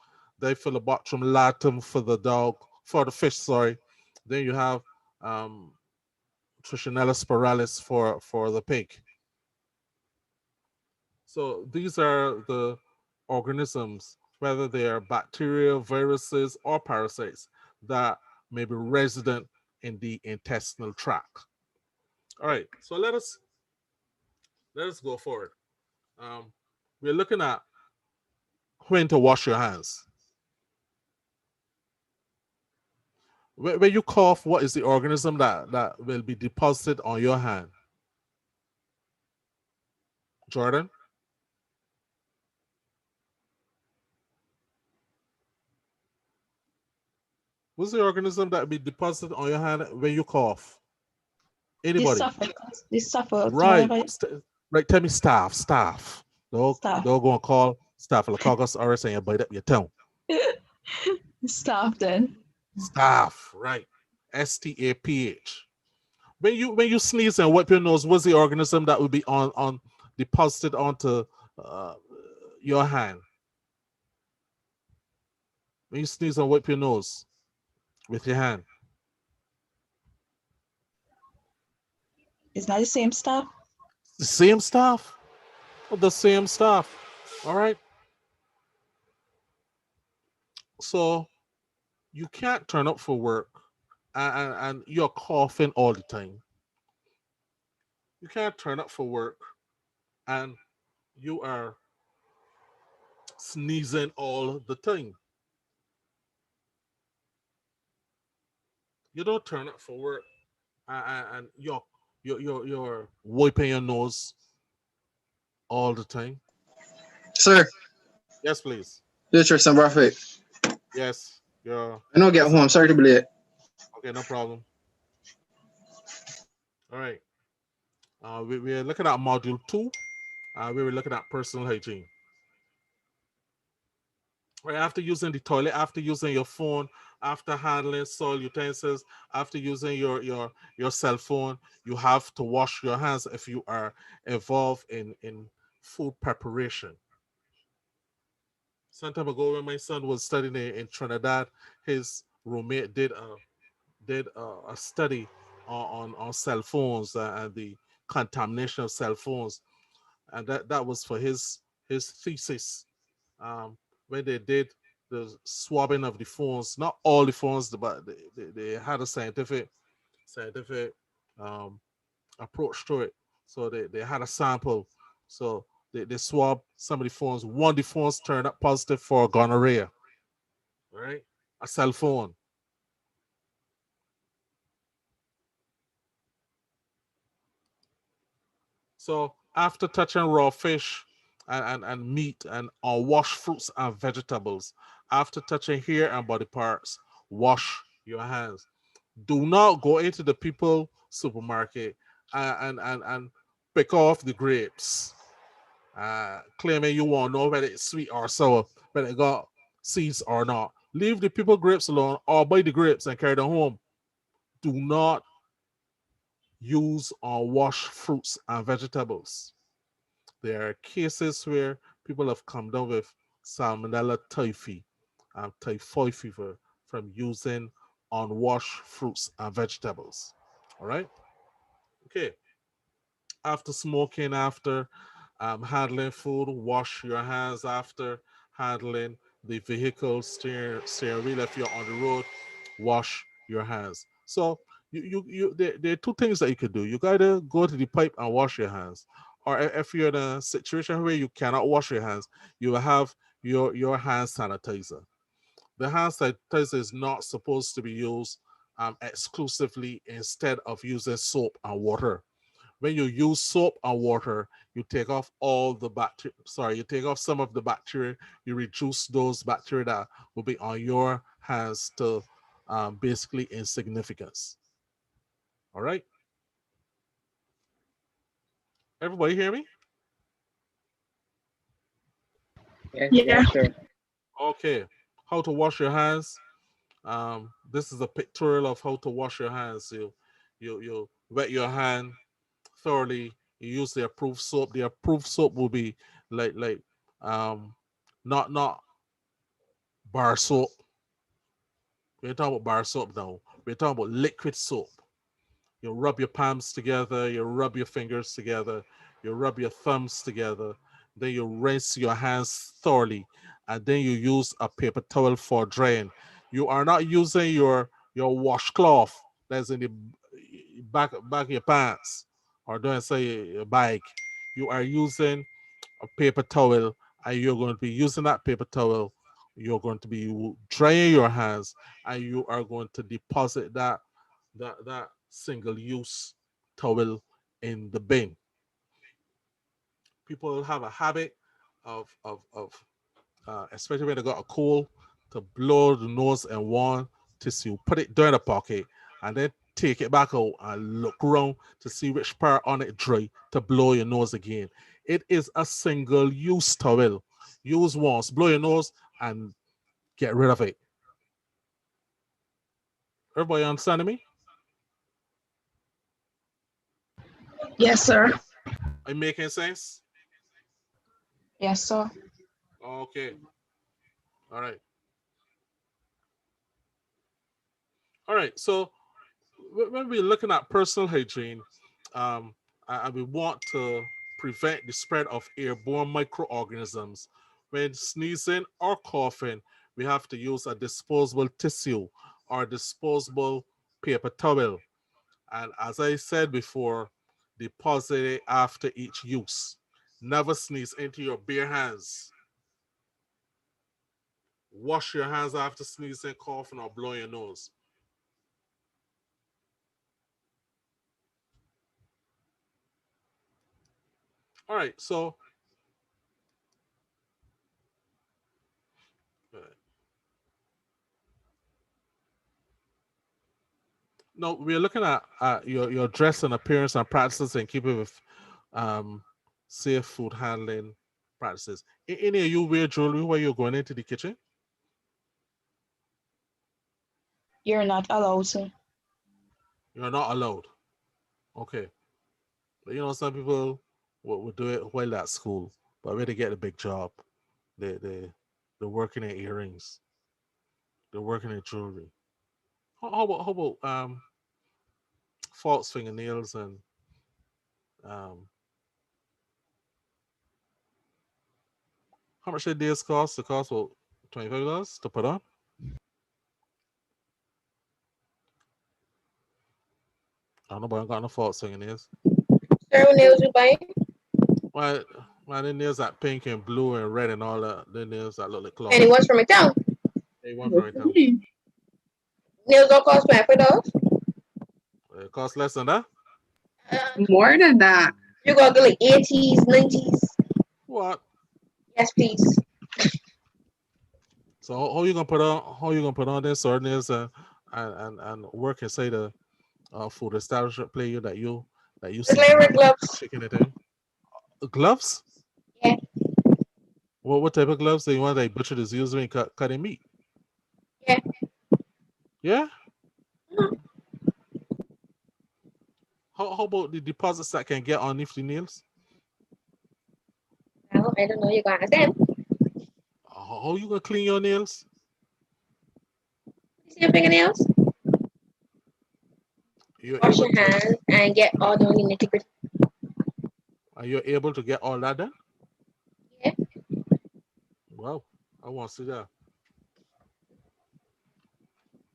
Diphilobotrum latum for the dog, for the fish, sorry. Then you have um, Trichinella spiralis for the pig. So these are the organisms, whether they are bacteria, viruses, or parasites that may be resident in the intestinal tract. All right, so let us go forward. Um, we're looking at when to wash your hands. When you cough, what is the organism that will be deposited on your hand? Jordan? What's the organism that will be deposited on your hand when you cough? The Anybody? suffix. The suffix. Right. Whatever. Right. Tell me staff. Staff. They'll go and call Staphylococcus aureus and you bite up your tongue. Staff then. Staff, right. STAPH. When you sneeze and wipe your nose, what's the organism that would be on deposited onto uh, your hand? When you sneeze and wipe your nose with your hand. It's not the same stuff. The same stuff. The same stuff. All right. So you can't turn up for work and you're coughing all the time. You can't turn up for work and you are sneezing all the time. You don't turn up for work and you're wiping your nose all the time. Sir, Yes, please. this is Tristan Buffett. Yes, you're I know get listening. home. Sorry to be late. Okay, no problem. All right. We're looking at module 2. We were looking at personal hygiene. Right after using the toilet, after using your phone, after handling soil utensils, after using your cell phone, you have to wash your hands if you are involved in food preparation. Some time ago, when my son was studying in Trinidad, his roommate did a study on cell phones and the contamination of cell phones, and that was for his thesis. Um, when they did the swabbing of the phones, not all the phones, but they had a scientific um, approach to it. So they had a sample. So they swab some of the phones. One of the phones turned up positive for gonorrhea, right? A cell phone. So after touching raw fish and meat and unwashed fruits and vegetables, after touching hair and body parts, wash your hands. Do not go into the people supermarket and pick off the grapes, claiming you want to know whether it's sweet or sour, whether it got seeds or not. Leave the people grapes alone or buy the grapes and carry them home. Do not use unwashed fruits and vegetables. There are cases where people have come down with salmonella typhi and typhoid fever from using unwashed fruits and vegetables. All right. Okay. After smoking, after handling food, wash your hands after handling the vehicle, steering wheel. If you're on the road, wash your hands. So there are two things that you could do. You gotta go to the pipe and wash your hands, or if you're in a situation where you cannot wash your hands, you will have your hand sanitizer. The hand sanitizer is not supposed to be used exclusively instead of using soap and water. When you use soap and water, you take off all the bacteria. Sorry, you take off some of the bacteria. You reduce those bacteria that will be on your hands to basically insignificance. All right, everybody hear me? Yes, Yeah. yes, sir. Okay, how to wash your hands. This is a pictorial of how to wash your hands. You wet your hand thoroughly. You use the approved soap. The approved soap will be like um not bar soap. We're talking about bar soap now. We're talking about liquid soap. You rub your palms together, you rub your fingers together, you rub your thumbs together, then you rinse your hands thoroughly, and then you use a paper towel for drying. You are not using your washcloth that's in the back of your pants, or don't say your bag. You are using a paper towel, and you're going to be using that paper towel. You're going to be drying your hands, and you are going to deposit that single use towel in the bin. People have a habit of especially when they got a cold, to blow the nose and one tissue, put it down the pocket, and then take it back out and look around to see which part on it dry to blow your nose again. It is a single use towel. Use once, blow your nose, and get rid of it. Everybody understanding me? Yes, sir. Are you making sense? Yes, sir. Okay. All right. All right. So when we're looking at personal hygiene, and we want to prevent the spread of airborne microorganisms, when sneezing or coughing, we have to use a disposable tissue or disposable paper towel. And as I said before, deposit it after each use. Never sneeze into your bare hands. Wash your hands after sneezing, coughing, or blowing your nose. All right, so uh, no, we're looking at your dress and appearance and practices and keep it with um, safe food handling practices. Any of you wear jewelry while you're going into the kitchen? You're not allowed to. You're not allowed. Okay. But some people will do it while at school, but when they get a big job, they They're working in earrings. They're working in jewelry. How about false fingernails and um, how much did these cost? It cost about $25 to put on. I don't know, but I got no false fingernails. Sir, what nails you buying? Why? Why the nails that pink and blue and red and all that? The nails that look like cloth. And it was from McDowell. They want from right now. Nails don't cost $25. It costs less than that. More than that. You gonna get like 80s, 90s? What? Yes, please. So how you gonna put on? How you gonna put on this or nails and work inside a food establishment player that you Just like wear gloves. chicken it in? Gloves? Yeah. What type of gloves do you want that butcher is using cutting meat? Yeah. Yeah? Mhm. How about the deposits that can get underneath the nails? Well, I don't know. You're gonna ask them. How you gonna clean your nails? You see your fingernails? You're Wash able your to, hands and get all the nitty gritty. are you able to get all that done? Yeah. Wow, I want to see that.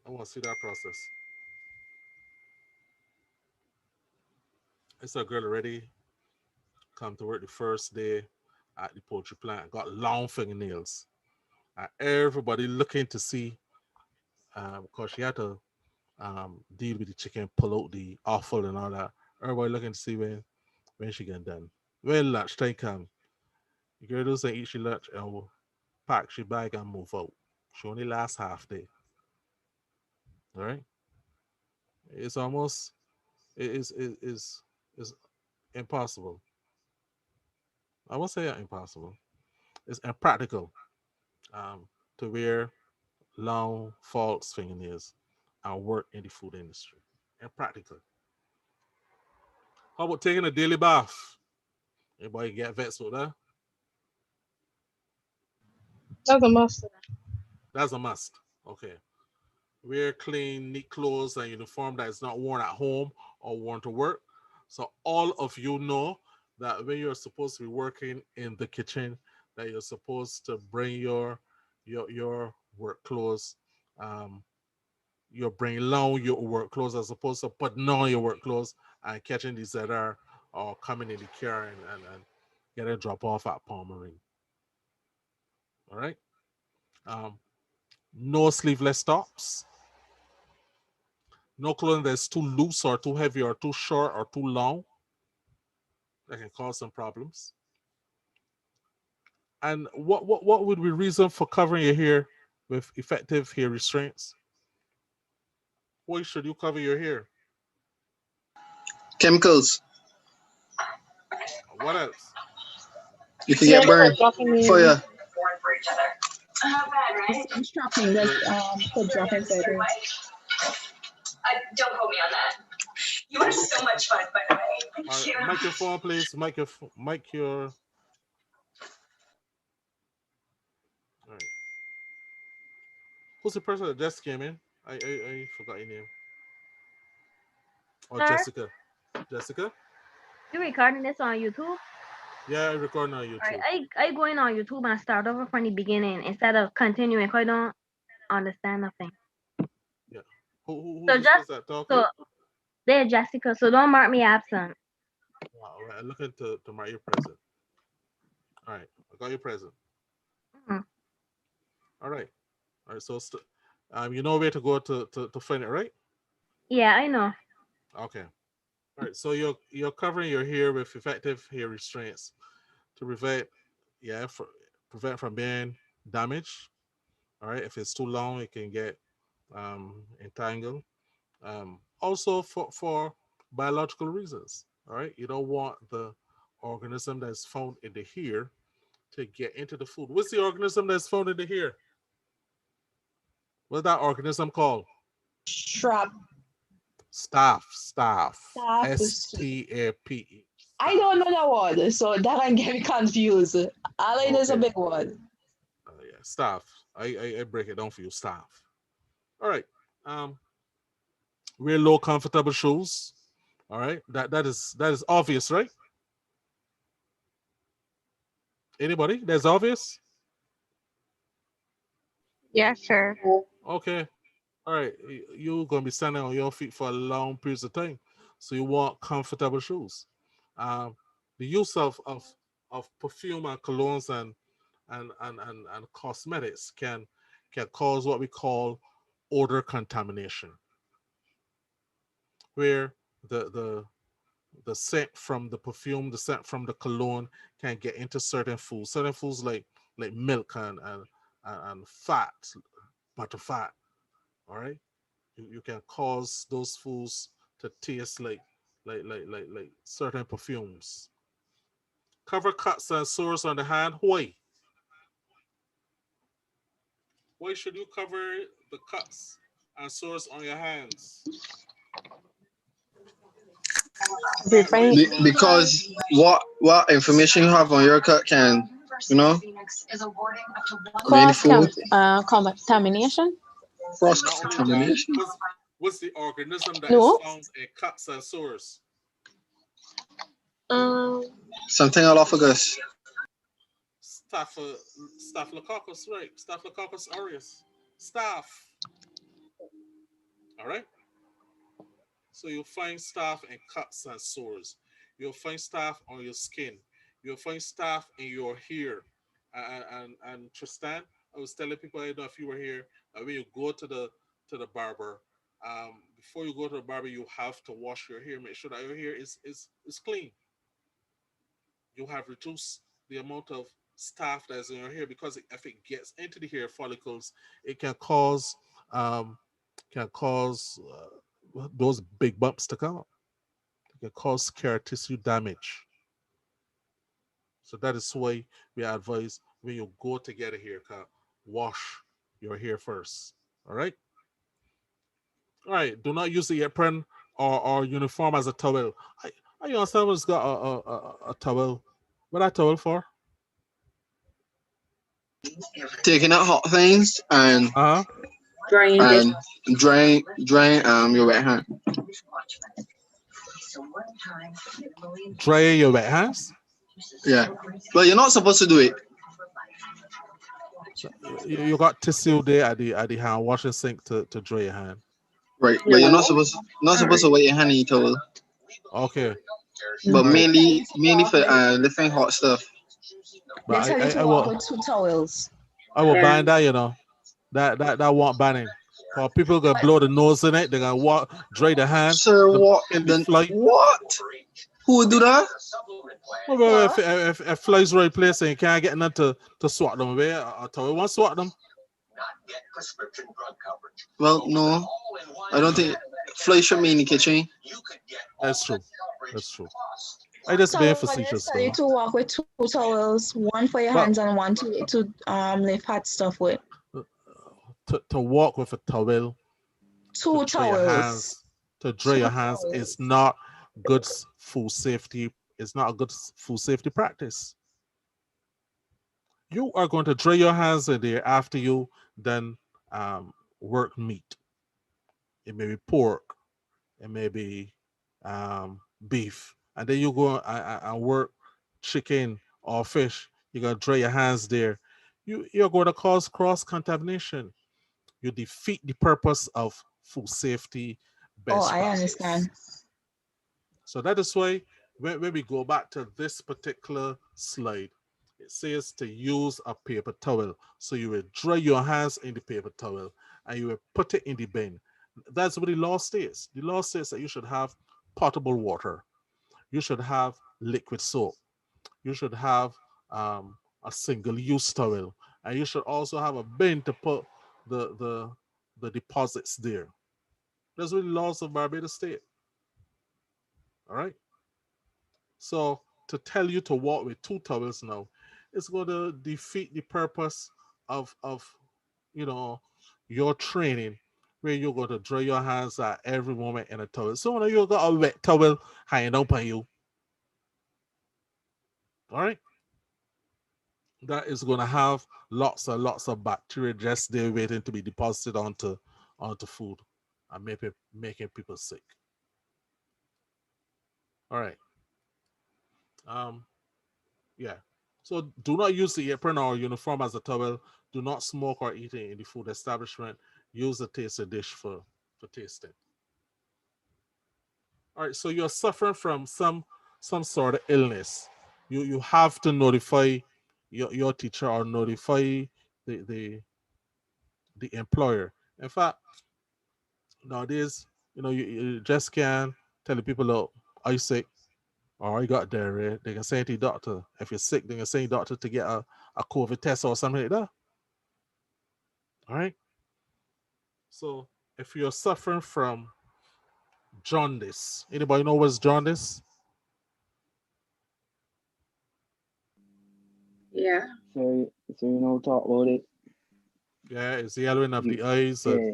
I want to see that process. It's a girl already come to work the first day at the poultry plant. Got long fingernails. And everybody looking to see, because she had to deal with the chicken, pull out the offal and all that. Everybody looking to see when she get done. When lunchtime come, the girl doesn't eat she lunch and will pack she bag and move out. She only lasts half day. All right. It's almost is impossible. I won't say impossible. It's impractical to wear long false fingernails and work in the food industry. Impractical. How about taking a daily bath? Anybody get vets with that? That's a must. That's a must. Okay. Wear clean, neat clothes and uniform that is not worn at home or worn to work. So all of you know that when you're supposed to be working in the kitchen, that you're supposed to bring your work clothes. You're bringing long your work clothes as opposed to putting on your work clothes and catching these that are or coming in the car and get a drop off at Palmering. All right. Um, no sleeveless tops. No clothing that's too loose or too heavy or too short or too long. That can cause some problems. And what would be reason for covering your hair with effective hair restraints? Why should you cover your hair? Chemicals. What else? You can Yeah, get burned. Fire. It's dropping. That's could drop inside it. Don't quote me on that. You are so much fun, by the way. Thank you. Microphone, please. Mic your. All right. Who's the person that just came in? I forgot your name. Oh, Sir, Jessica. Jessica? you recording this on YouTube? Yeah, I record on Alright, YouTube. I going on YouTube and start over from the beginning instead of continuing. I don't understand nothing. Yeah. Who So just just that talking? so there, Jessica. So don't mark me absent. All right, I'm looking to mark your present. All right, I got your present. Mhm. All right. All right, so you know where to go to find it, right? Yeah, I know. Okay. All right, so you're covering your hair with effective hair restraints to prevent from being damaged. All right, if it's too long, it can get entangled. Also for biological reasons. All right, you don't want the organism that's found in the hair to get into the food. What's the organism that's found in the hair? What's that organism called? Strap. Staph. Staff. Stape. I don't know that word, so that can get me confused. All I know is a Okay. big word. Yes. staff. I break it down for you, staff. All right. Wear low comfortable shoes. All right. That is obvious, right? Anybody? That's obvious? Yes, sir. Okay. All right. You're gonna be standing on your feet for a long periods of time. So you want comfortable shoes. The use of perfume and colognes and cosmetics can cause what we call odor contamination, where the scent from the perfume, the scent from the cologne can get into certain foods. Certain foods like milk and fat, butter fat. All right, you can cause those foods to taste like certain perfumes. Cover cuts and sores on the hand. Why should you cover the cuts and sores on your hands? Because what information you have on your cut can, you know, Cross meaningful contamination? cross Not only that, contamination. what's the organism that is No. found in cuts and sores? Something alophagus. Staphylococcus, right? Staphylococcus aureus. Staph. All right. So you'll find staph in cuts and sores. You'll find staph on your skin. You'll find staph in your hair. And Tristan, I was telling people, I don't know if you were here, when you go to the barber, before you go to the barber, you have to wash your hair. Make sure that your hair is clean. You have reduced the amount of staph that's in your hair, because if it gets into the hair follicles, it um, can cause those big bumps to come up. It can cause scar tissue damage. So that is why we advise, when you go to get a haircut, wash your hair first. All right. All right. Do not use the apron or uniform as a towel. I understand what's got a towel. What that towel for? Taking out hot things and Uh huh. and drain your wet hand. Dry your wet hands. Yeah, but you're not supposed to do it. You got tissue there at the hand washing sink to dry your hand. Right, but you're not supposed to wet your hand in your towel. Okay. But All right. mainly for lifting hot stuff. But They tell you to walk with 2 towels. I will ban that, that won't banning. Cause people gonna blow the nose in it, they're gonna walk dry the hand, Sir, the what? can be Then fly. what? Who would do that? Well, if flies right place and you can't get nothing to swat them away, I tell you, want swat them. Well, no, I don't think fly should be in the kitchen. That's true. That's true. I just being So they facetious tell you though. to walk with 2 towels, one for your But hands and one to lift hot stuff with. to walk with a towel to Two dry your towels. hands, is not good food safety. It's not a good food safety practice. You are going to dry your hands in there after you then work meat. It may be pork, it may be beef, and then you go and work chicken or fish. You're gonna dry your hands there. You're going to cause cross contamination. You defeat the purpose of food safety Oh, best I practice. understand. So that is why when we go back to this particular slide, it says to use a paper towel. So you will dry your hands in the paper towel and you will put it in the bin. That's what the law states. The law says that you should have potable water. You should have liquid soap. You should have a single-use towel, and you should also have a bin to put the the deposits there. That's what the laws of Barbados state. All right. So to tell you to walk with 2 towels now, it's going to defeat the purpose of you know your training, where you're going to dry your hands at every moment in a towel. So when you got a wet towel hanging up on you, all right. that is going to have lots and lots of bacteria just there waiting to be deposited onto food and making people sick. All right. Um, yeah. So do not use the apron or uniform as a towel. Do not smoke or eat in the food establishment. Use the tasting dish for tasting. All right. So you're suffering from some sort of illness. You have to notify your teacher or notify the the the employer. In fact, nowadays, you just can't tell the people, look, are you sick? Or you got diarrhea. They can send you to the doctor. If you're sick, they can send you to the doctor to get a COVID test or something like that. All right. So if you're suffering from jaundice, anybody know what's jaundice? Yeah. Talk about it. Yeah, it's the yellowing of the eyes, Yeah,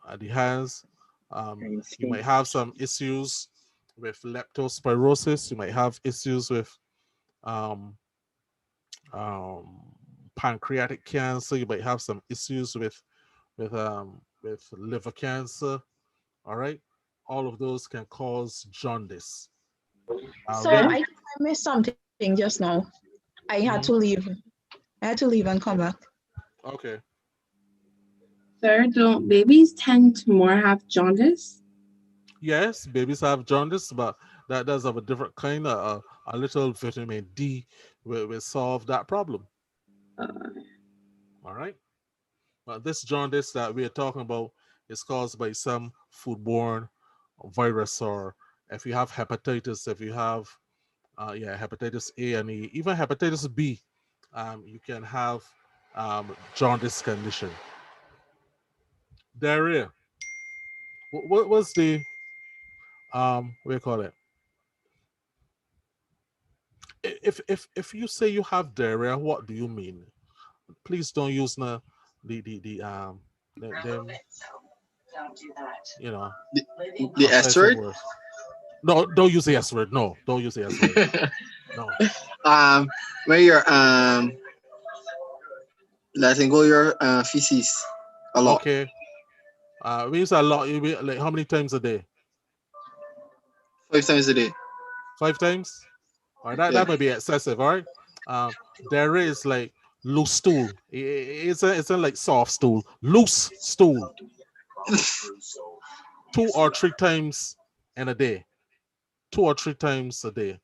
at the hands. and your You skin. might have some issues with leptospirosis. You might have issues with um, pancreatic cancer. You might have some issues with liver cancer. All right, all of those can cause jaundice. So When I you, think I missed something just now. I had to Mhm. leave. I had to leave and come back. Okay, Sir, don't babies tend to more have jaundice? yes, babies have jaundice, but that does have a different kind of a little vitamin D will solve that problem. Uh, All right. But this jaundice that we are talking about is caused by some foodborne virus, or if you have hepatitis, if you have hepatitis A and E, even hepatitis B, you can have jaundice condition. Diarrhea. What was the what do you call it? If you say you have diarrhea, what do you mean? Please don't use them, Don't do that. you know The S offensive word. words. No, don't use the S word. No, don't use the S word. No. When you're letting go your feces a lot, Okay. We use a lot. Like how many times a day? 5 times a day. 5 times. All right, that Yeah. might be excessive. All right. There is like loose stool. It's a like soft stool. Loose stool. 2 or 3 times in a day. 2 or 3 times a day.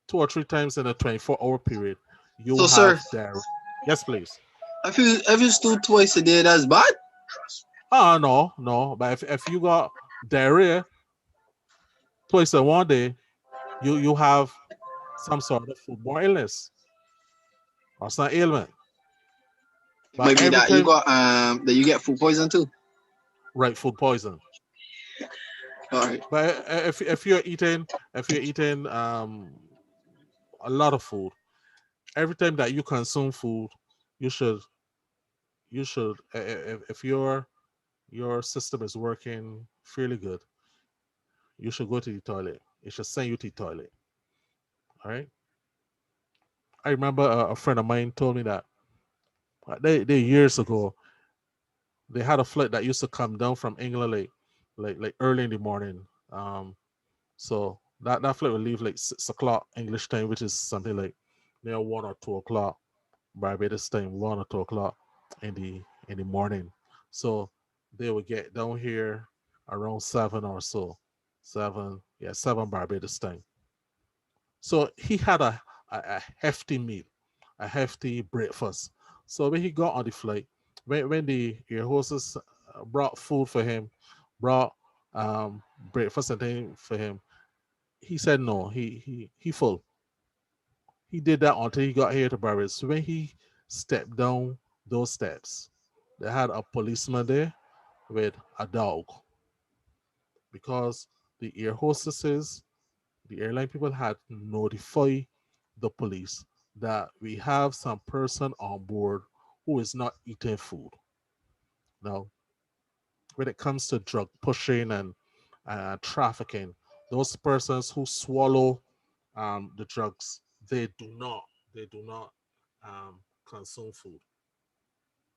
2 or 3 times in a 24-hour period. You So, sir, have diarrhea. Yes, please. if you stool twice a day, that's bad. No, no. But if you got diarrhea twice in one day, you have some sort of foodborne illness or some ailment. But Might be every that you time, got that you get food poison too. right, food poison. All right. But if you're eating a lot of food, every time that you consume food, you should if your system is working fairly good, you should go to the toilet. It should send you to the toilet. All right. I remember a friend of mine told me that they years ago they had a flight that used to come down from England like early in the morning. So that flight would leave like 6 o'clock English time, which is something like near 1 or 2 o'clock Barbados time, 1 or 2 o'clock in the morning. So they would get down here around 7 or so. 7 Barbados time. So he had a hefty meal, a hefty breakfast. So when he got on the flight, when the air hostess brought food for him, brought breakfast and thing for him, he said no, he full. He did that until he got here to Barbados. So when he stepped down those steps, they had a policeman there with a dog because the air hostesses, the airline people had notified the police that we have some person on board who is not eating food. Now, when it comes to drug pushing and trafficking, those persons who swallow the drugs, they do not they do not consume food.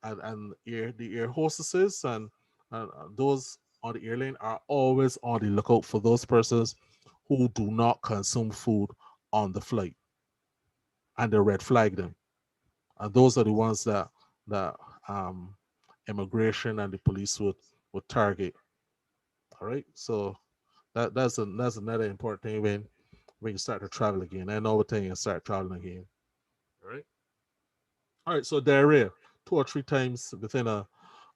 And the air hostesses and those on the airline are always on the lookout for those persons who do not consume food on the flight, and they red flag them. And those are the ones that um, immigration and the police would target. All right, so that's another important thing when you start to travel again. And over time you start traveling again. All right. All right. So diarrhea, 2 or 3 times within a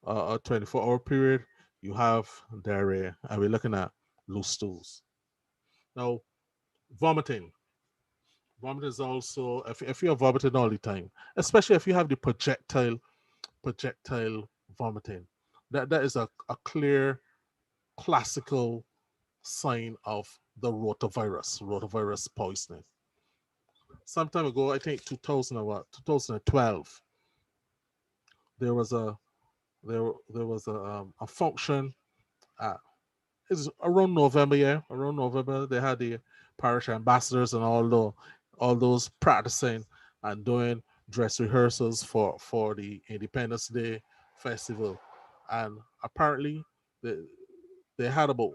24-hour period, you have diarrhea, and we're looking at loose stools. Now, vomiting. Vomiting is also if you're vomiting all the time, especially if you have the projectile vomiting, that is a clear classical sign of the rotavirus poisoning. Some time ago, I think 2000 or what, 2012, there was a function. Uh, it's around November, yeah, around November. They had the parish ambassadors and all those practicing and doing dress rehearsals for the Independence Day festival, and apparently they they had about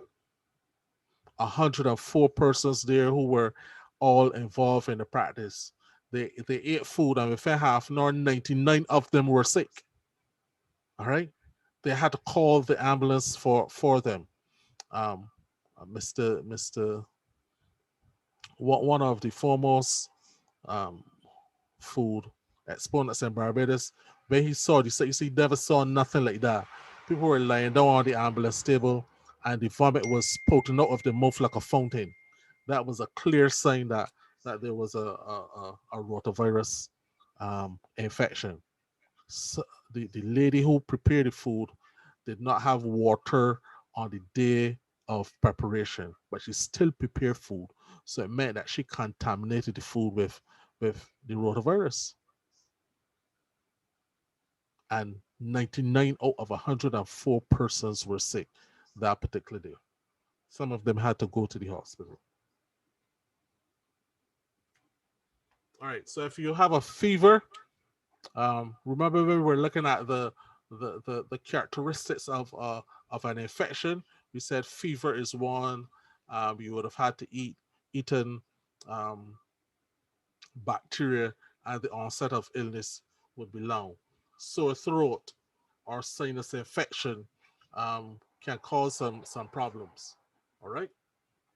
104 persons there who were all involved in the practice. They ate food, and within half an hour, 99 of them were sick. All right, they had to call the ambulance for them. Um, Mr. One of the foremost um, food exponents in Barbados, when he saw this, you see, never saw nothing like that. People were lying down on the ambulance table, and the vomit was spouting out of the mouth like a fountain. That was a clear sign that there was a rotavirus infection. So the lady who prepared the food did not have water on the day of preparation, but she still prepared food. So it meant that she contaminated the food with the rotavirus. And 99 out of 104 persons were sick that particular day. Some of them had to go to the hospital. All right, so if you have a fever, remember when we were looking at the characteristics of an infection? We said fever is one. You would have had to eaten um, bacteria, and the onset of illness would be long. Sore throat or sinus infection can cause some problems. All right,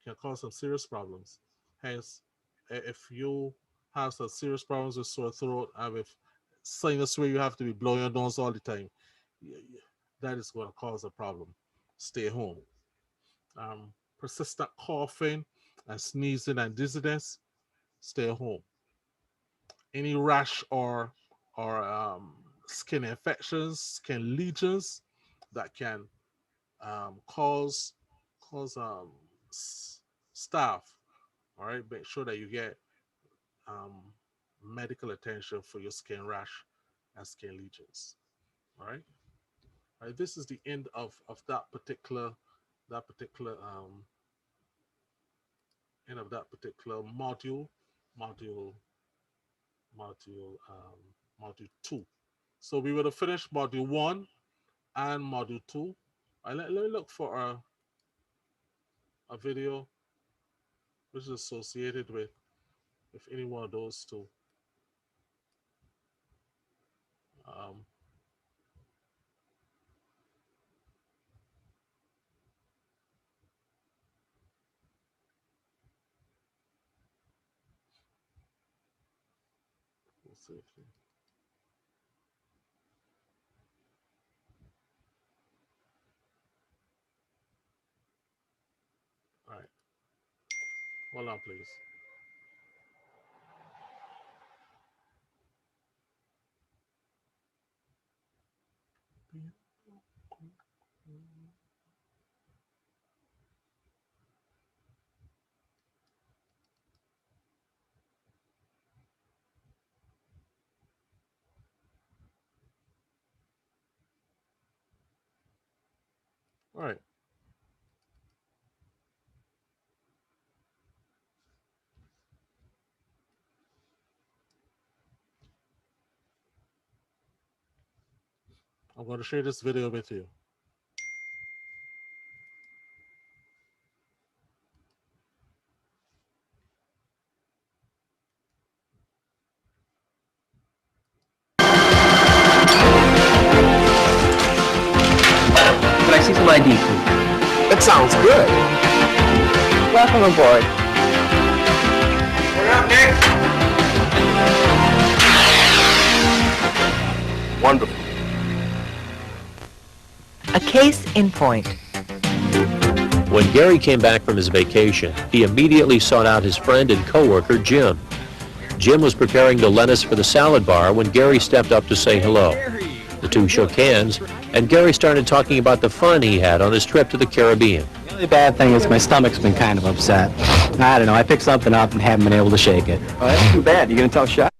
can cause some serious problems. Hence, if you have some serious problems with sore throat and with sinus where you have to be blowing your nose all the time, that is going to cause a problem. Stay home. Persistent coughing and sneezing and dizziness, stay home. Any rash or skin infections, skin lesions that can cause staph. All right, make sure that you get um, medical attention for your skin rash and skin lesions. All right. All right. This is the end of that particular end of that particular module module module two. So we would have finished module one and module two. Let me look for a video which is associated with any one of those two. Um, let's see. All right, hold on, please. All right. I'm going to share this video with you. Can I see some ID, please? That sounds good. Welcome aboard. We're up next. Wonderful. A case in point. When Gary came back from his vacation, he immediately sought out his friend and coworker, Jim. Jim was preparing the lettuce for the salad bar when Gary stepped up to say hello. The two shook hands, and Gary started talking about the fun he had on his trip to the Caribbean. The only bad thing is my stomach's been kind of upset. I don't know, I picked something up and haven't been able to shake it. Oh, that's too bad. You gonna tell Chef?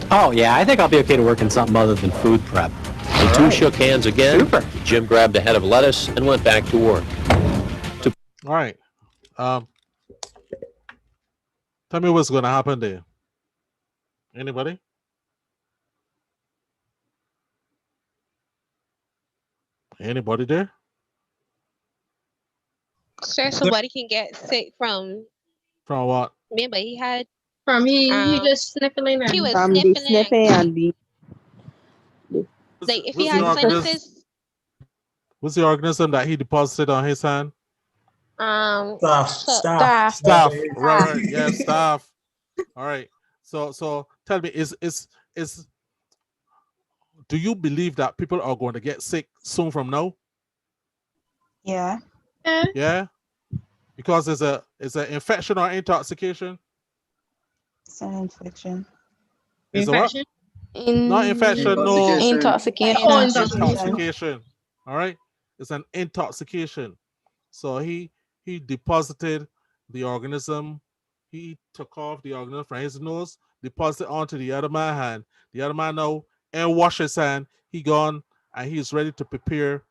Oh, yeah, I think I'll be okay to work in something other than food prep. The two shook hands again. Super. Jim grabbed a head of lettuce and went back to work. All right. Tell me what's going to happen there. Anybody? Anybody there? Sure, somebody can get sick from. From what? Remember, he had. From he just sniffling and He was From the sniffling sniffing and the like if What's he the had organism? sinuses. What's the organism that he deposited on his hand? Staff. Staff. Right. Yeah, staff. All right. So tell me, is do you believe that people are going to get sick soon from now? Yeah. Yeah. Because it's an infection or intoxication. It's an infection. Is it what? Not infection, no. Intoxication. Oh, intoxication. Intoxication. All right. It's an intoxication. So he deposited the organism. He took off the organism from his nose, deposited onto the other man's hand. The other man now and wash his hand. He gone and he's ready to prepare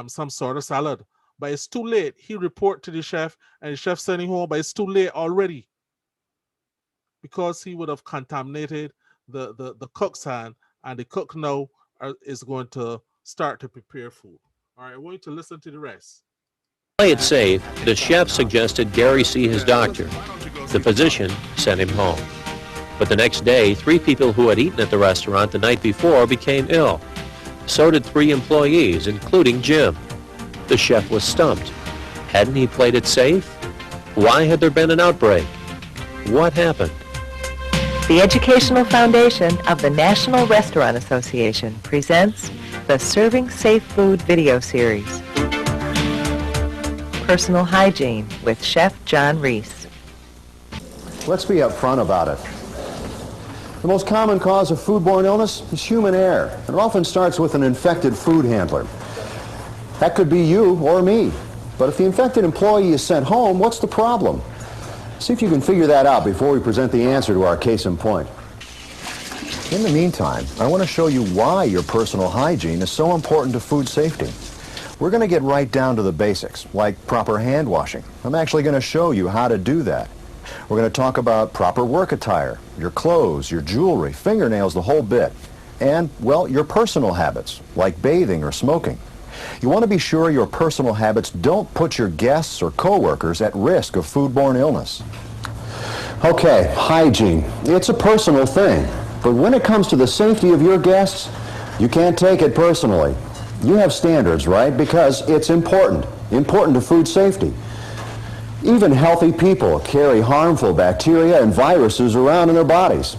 some sort of salad. But it's too late. He report to the chef and the chef sent him home, but it's too late already. Because he would have contaminated the cook's hand, and the cook now is going to start to prepare food. All right, I want you to listen to the rest. To play it safe, the chef suggested Gary see his doctor. The physician sent him home. But the next day, 3 people who had eaten at the restaurant the night before became ill. So did 3 employees, including Jim. The chef was stumped. Hadn't he played it safe? Why had there been an outbreak? What happened? The Educational Foundation of the National Restaurant Association presents the Serving Safe Food video series. Personal Hygiene with Chef John Reese. Let's be upfront about it. The most common cause of foodborne illness is human error. It often starts with an infected food handler. That could be you or me. But if the infected employee is sent home, what's the problem? See if you can figure that out before we present the answer to our case in point. In the meantime, I want to show you why your personal hygiene is so important to food safety. We're going to get right down to the basics, like proper hand washing. I'm actually going to show you how to do that. We're going to talk about proper work attire, your clothes, your jewelry, fingernails, the whole bit. And, well, your personal habits, like bathing or smoking. You want to be sure your personal habits don't put your guests or coworkers at risk of foodborne illness. Okay, hygiene. It's a personal thing, but when it comes to the safety of your guests, you can't take it personally. You have standards, right? Because it's important to food safety. Even healthy people carry harmful bacteria and viruses around in their bodies.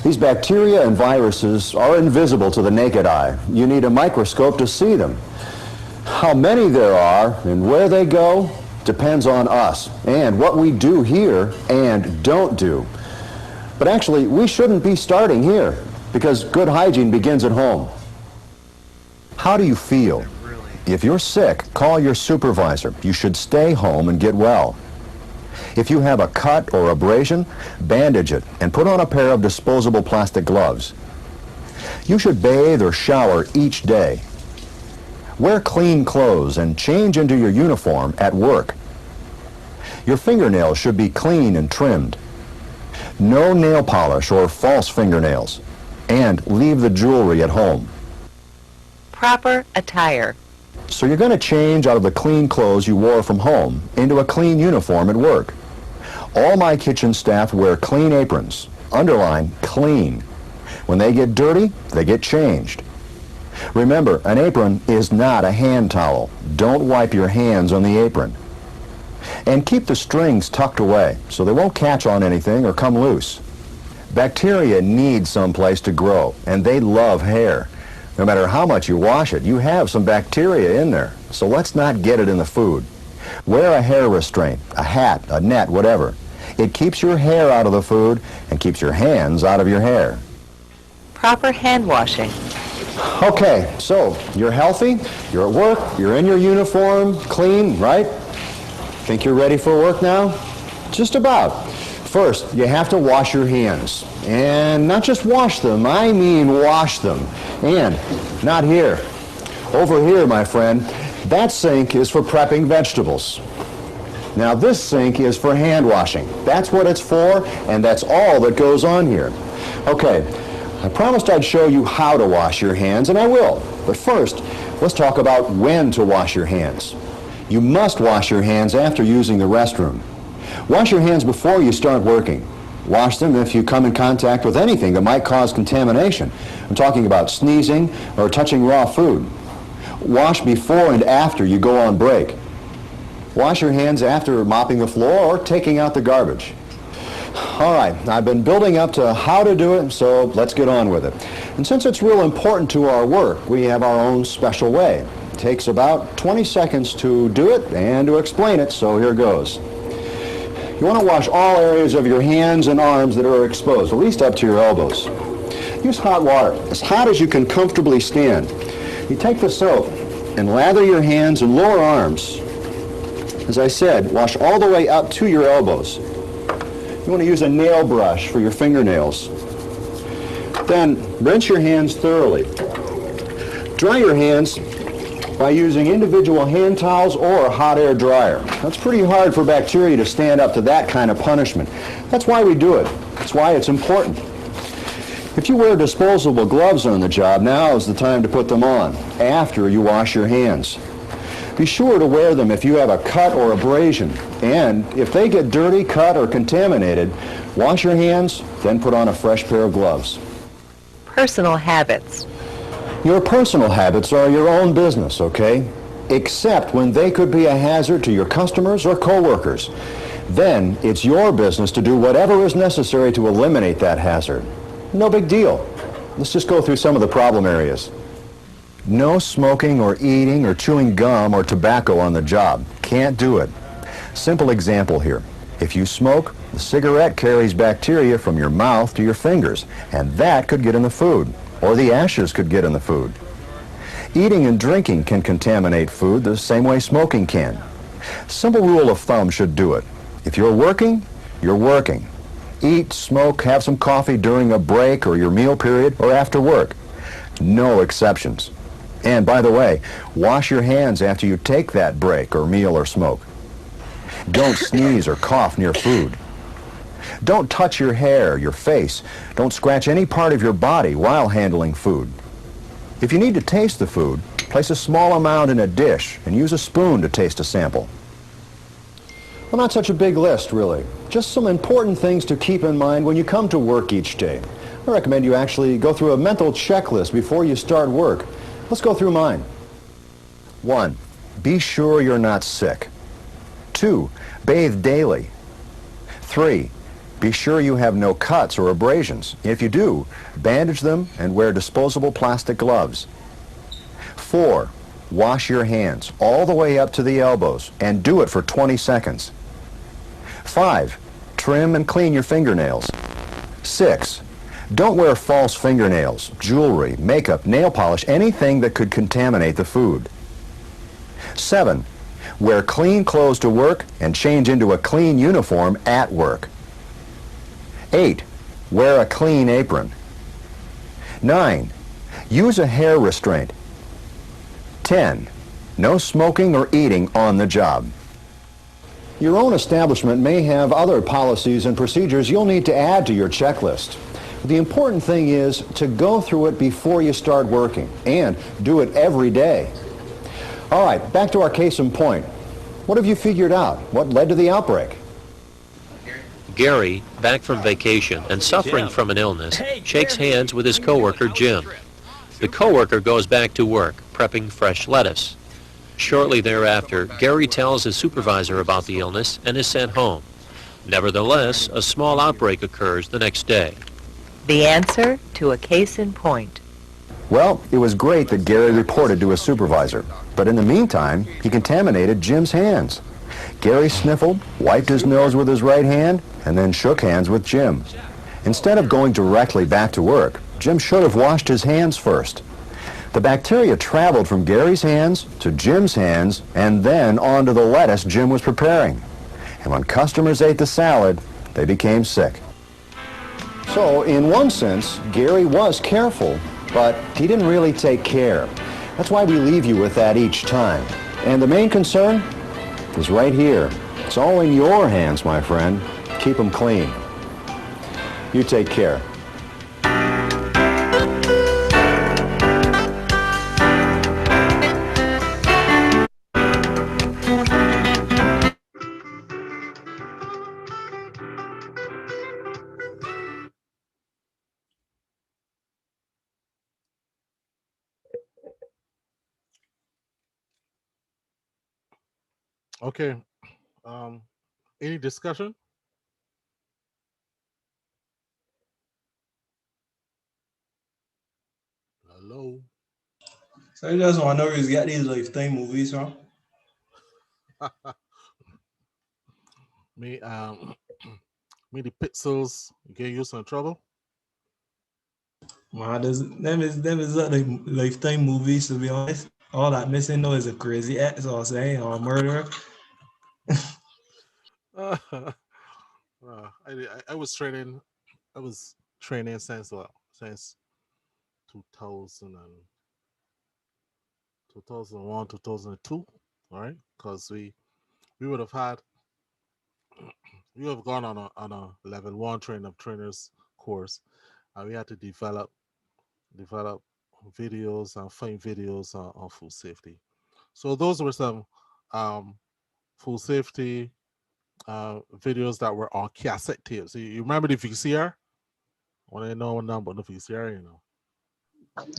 These bacteria and viruses are invisible to the naked eye. You need a microscope to see them. How many there are and where they go depends on us and what we do here and don't do. But actually, we shouldn't be starting here because good hygiene begins at home. How do you feel? If you're sick, call your supervisor. You should stay home and get well. If you have a cut or abrasion, bandage it and put on a pair of disposable plastic gloves. You should bathe or shower each day. Wear clean clothes and change into your uniform at work. Your fingernails should be clean and trimmed. No nail polish or false fingernails. And leave the jewelry at home. Proper attire. So you're going to change out of the clean clothes you wore from home into a clean uniform at work. All my kitchen staff wear clean aprons. Underline, clean. When they get dirty, they get changed. Remember, an apron is not a hand towel. Don't wipe your hands on the apron. And keep the strings tucked away so they won't catch on anything or come loose. Bacteria need some place to grow, and they love hair. No matter how much you wash it, you have some bacteria in there, so let's not get it in the food. Wear a hair restraint, a hat, a net, whatever. It keeps your hair out of the food and keeps your hands out of your hair. Proper hand washing. Okay, so you're healthy, you're at work, you're in your uniform, clean, right? Think you're ready for work now? Just about. First, you have to wash your hands. And not just wash them, I mean wash them. And not here. Over here, my friend, that sink is for prepping vegetables. Now this sink is for hand washing. That's what it's for, and that's all that goes on here. Okay, I promised I'd show you how to wash your hands, and I will. But first, let's talk about when to wash your hands. You must wash your hands after using the restroom. Wash your hands before you start working. Wash them if you come in contact with anything that might cause contamination. I'm talking about sneezing or touching raw food. Wash before and after you go on break. Wash your hands after mopping the floor or taking out the garbage. All right, I've been building up to how to do it, so let's get on with it. And since it's real important to our work, we have our own special way. It takes about 20 seconds to do it and to explain it, so here goes. You want to wash all areas of your hands and arms that are exposed, at least up to your elbows. Use hot water, as hot as you can comfortably stand. You take the soap and lather your hands and lower arms. As I said, wash all the way up to your elbows. You want to use a nail brush for your fingernails. Then rinse your hands thoroughly. Dry your hands by using individual hand towels or a hot air dryer. That's pretty hard for bacteria to stand up to that kind of punishment. That's why we do it. That's why it's important. If you wear disposable gloves on the job, now is the time to put them on, after you wash your hands. Be sure to wear them if you have a cut or abrasion. And if they get dirty, cut, or contaminated, wash your hands, then put on a fresh pair of gloves. Personal habits. Your personal habits are your own business, okay? Except when they could be a hazard to your customers or coworkers. Then it's your business to do whatever is necessary to eliminate that hazard. No big deal. Let's just go through some of the problem areas. No smoking or eating or chewing gum or tobacco on the job. Can't do it. Simple example here. If you smoke, the cigarette carries bacteria from your mouth to your fingers, and that could get in the food, or the ashes could get in the food. Eating and drinking can contaminate food the same way smoking can. Simple rule of thumb should do it. If you're working, you're working. Eat, smoke, have some coffee during a break or your meal period or after work. No exceptions. And by the way, wash your hands after you take that break or meal or smoke. Don't sneeze or cough near food. Don't touch your hair, your face. Don't scratch any part of your body while handling food. If you need to taste the food, place a small amount in a dish and use a spoon to taste a sample. Well, not such a big list, really. Just some important things to keep in mind when you come to work each day. I recommend you actually go through a mental checklist before you start work. Let's go through mine. 1. Be sure you're not sick. 2. Bathe daily. 3. Be sure you have no cuts or abrasions. If you do, bandage them and wear disposable plastic gloves. 4. Wash your hands all the way up to the elbows and do it for 20 seconds. 5. Trim and clean your fingernails. 6. Don't wear false fingernails, jewelry, makeup, nail polish, anything that could contaminate the food. 7. Wear clean clothes to work and change into a clean uniform at work. 8. Wear a clean apron. 9. Use a hair restraint. 10. No smoking or eating on the job. Your own establishment may have other policies and procedures you'll need to add to your checklist. The important thing is to go through it before you start working, and do it every day. All right, back to our case in point. What have you figured out? What led to the outbreak? Gary, back from vacation and suffering from an illness, shakes hands with his coworker Jim. The coworker goes back to work, prepping fresh lettuce. Shortly thereafter, Gary tells his supervisor about the illness and is sent home. Nevertheless, a small outbreak occurs the next day. The answer to a case in point. Well, it was great that Gary reported to his supervisor, but in the meantime, he contaminated Jim's hands. Gary sniffled, wiped his nose with his right hand, and then shook hands with Jim. Instead of going directly back to work, Jim should have washed his hands first. The bacteria traveled from Gary's hands to Jim's hands and then onto the lettuce Jim was preparing. And when customers ate the salad, they became sick. So, in one sense, Gary was careful, but he didn't really take care. That's why we leave you with that each time. And the main concern is right here. It's all in your hands, my friend. Keep them clean. You take care. Okay. Any discussion? Hello. So I just want to know where you get these Lifetime movies from. Me, me the pixels get you some trouble. Man, them is not like Lifetime movies, to be honest. All that missing though is a crazy ex or saying or a murderer. I was training. I was training since 2000 and 2001, 2002. All right, because we would have had we would have gone on a level 1 train of trainers course, and we had to develop videos and film videos on food safety. So those were some um, food safety videos that were on cassette tapes. You remember the VCR? When I know about the VCR, you know.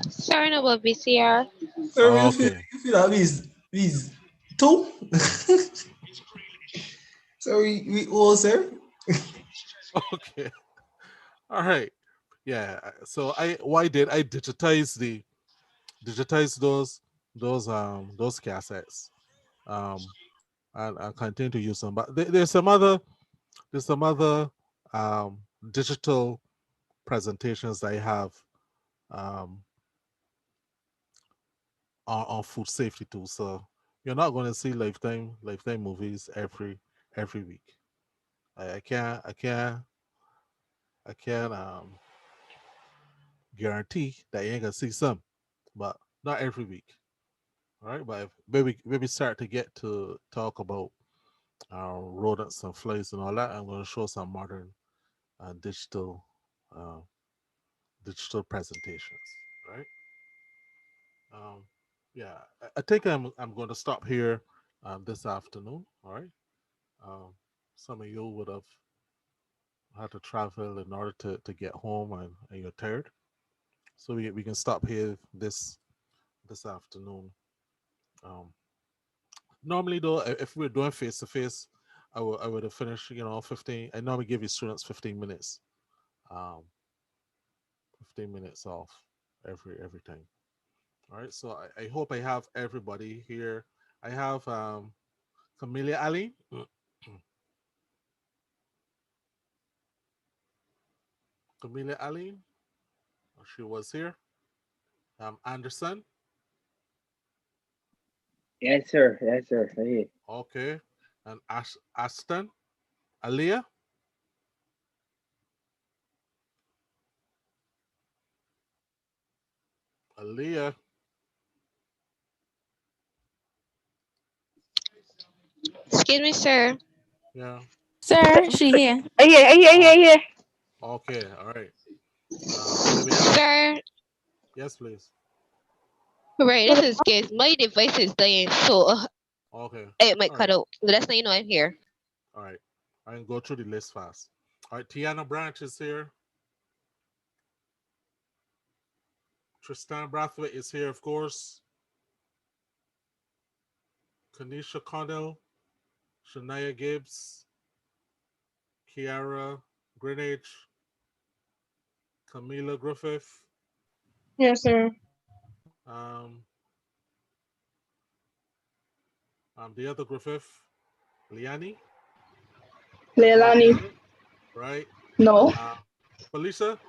Sorry about VCR. So Okay. you feel like these two? So we all sir. Okay. All right. Yeah. So why did I digitize those cassettes, and continue to use them. But there's some other digital presentations that I have um, on food safety too. So you're not going to see lifetime movies every week. I can't guarantee that you ain't gonna see some, but not every week. All right, but maybe start to get to talk about rodents and flies and all that. I'm going to show some modern digital uh, digital presentations. Right? Um, yeah, I think I'm going to stop here this afternoon. All right. Um, some of you would have had to travel in order to get home, and you're tired. So we can stop here this afternoon. Um, Normally though, if we're doing face to face, I would have finished 15. I normally give you students 15 minutes, um 15 minutes off every time. All right, so I hope I have everybody here. I have Camelia Ali. Camelia Ali, she was here. Anderson. Yes, sir. Yes, sir. Hey. Okay. And Ashton. Aliyah. Aliyah. Excuse me, sir. Yeah. Sir, she here. Yeah. Okay, all right. Then we have. Sir, Yes, please. right, this is good. My device is dying, so Okay. it might All cut right. out. Let's know you know I'm here. All right. I can go through the list fast. All right. Tiana Branch is here. Tristan Brathwaite is here, of course. Kanisha Connell, Shania Gibbs, Kiara Greenage, Camila Griffith, Yes, sir. um, the other Griffith, Liani. Did I call it Leilani. Liani? Right. No. Felicia.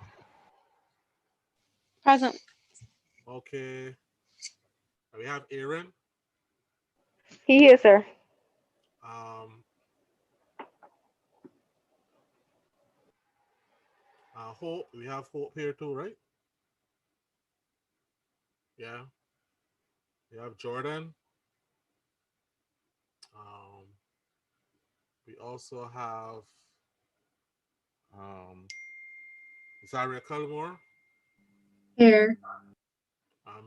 Present. Okay. We have Aaron. He here, sir. Um, Hope. We have Hope here too, right? Yeah. We have Jordan. Um, we also have Zaria Cullimore. Here.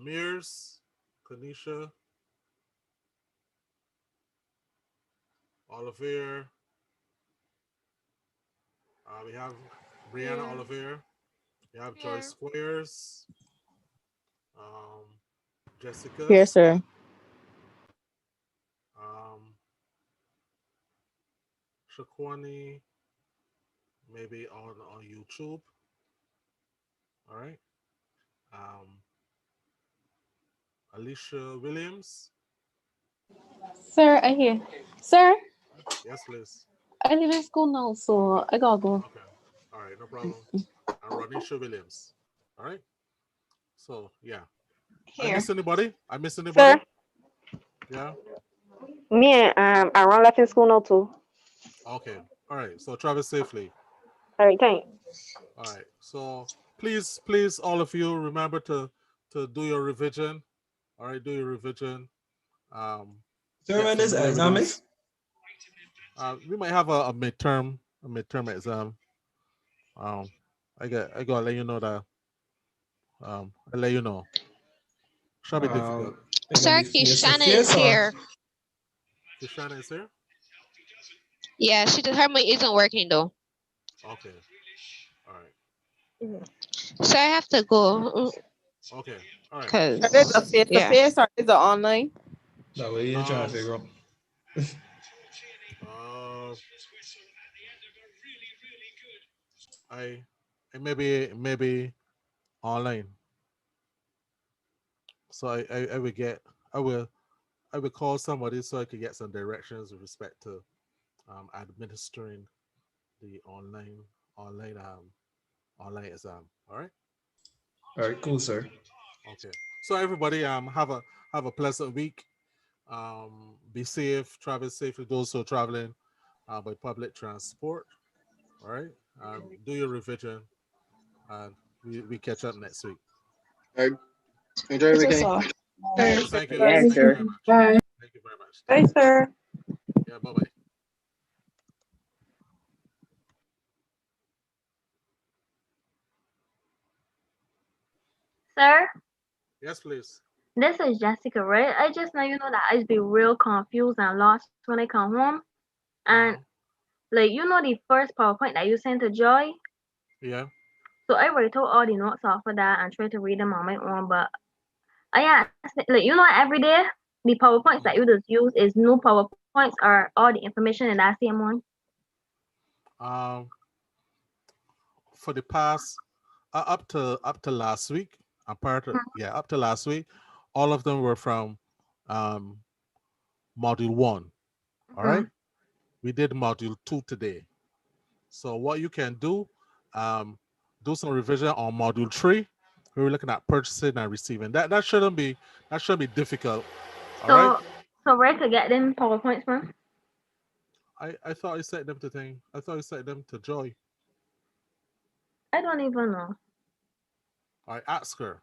Mears, Kanisha, Olivier. We have Brianna Olivier. We have Joyce Squares. Jessica. Here, sir. Shaquani, maybe on YouTube. All right. Um, Alicia Williams. Sir, I hear. Sir, Yes, please. I live in school now, so I gotta go. Okay. All right, no problem. And Ronisha Williams. All right. So yeah. I Here. miss anybody? I miss anybody? Sir, Yeah. me and Aaron left in school now too. Okay. All right. So travel safely. All right, thanks. All right. So please, all of you, remember to do your revision. All right, do your revision. So Get when is familiar with exam these. is? We might have a midterm exam. I gotta let you know that. I'll let you know. Shall be difficult. It's gonna Sir, be face to Kishana is face or? here. Kishana is here. Yeah, she just her mic isn't working though. Okay. All right. So I have to go. Okay. All right. Cause Is it a face to yeah. face or is it online? That way you're trying to figure out. I maybe online. So I will I will call somebody so I could get some directions with respect to administering the online online exam. All right. All right, cool, sir. Okay. So everybody have a pleasant week. Be safe, travel safely. Those who are traveling by public transport. All right. Do your revision, and we catch up next week. All right. Enjoy your Yes, weekend. sir. Thank you. Yes, Thank you sir. very much. Bye. Thank you very much. Bye, sir. Yeah. Bye bye. Sir, Yes, please. this is Jessica, right? I just know that I just be real confused and lost when I come home. And like the first PowerPoint that you sent to Joy. Yeah. So I write out all the notes off of that and try to read them on my own. But I asked, every day the PowerPoints that you just use is new PowerPoints or all the information in that same one. Um, for the past up to last week, up to last week, all of them were from um module 1. All right. We did module 2 today. So what you can do some revision on module 3. We were looking at purchasing and receiving. That shouldn't be difficult. All right. So where to get them PowerPoints from? I thought I sent them to thing. I thought I sent them to Joy. I don't even know. All right, ask her.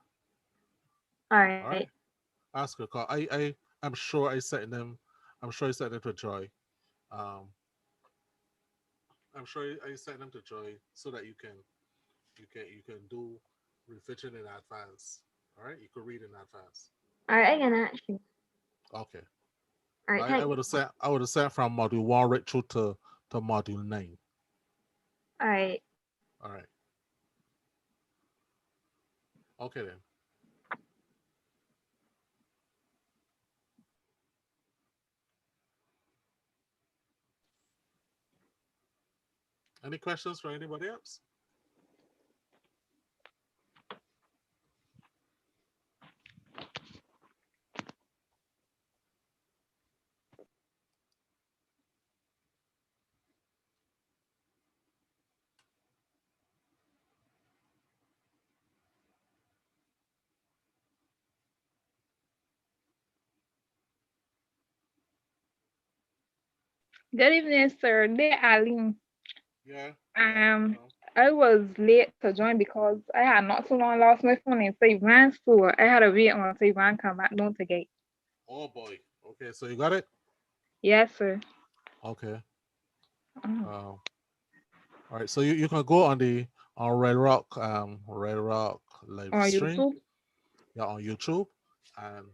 All right. All right. Ask her. Cause I'm sure I sent them. I'm sure I sent them to Joy. Um, I'm sure I sent them to Joy so that you you can do revision in advance. All right, you could read in advance. All right, I can actually. Okay. All right, thank you. I would have said from module 1 right through to module 9. All right. All right. Okay then. Any questions for anybody else? Good evening, sir. This Aline. Yeah. I was late to join because I had not too long lost my phone in Savannah, so I had to wait until Savannah come back down to gate. Oh boy. Okay, so you got it? Yes, sir. Okay. All right. So you can go on the Red Rock live On stream. YouTube? Yeah, on YouTube. And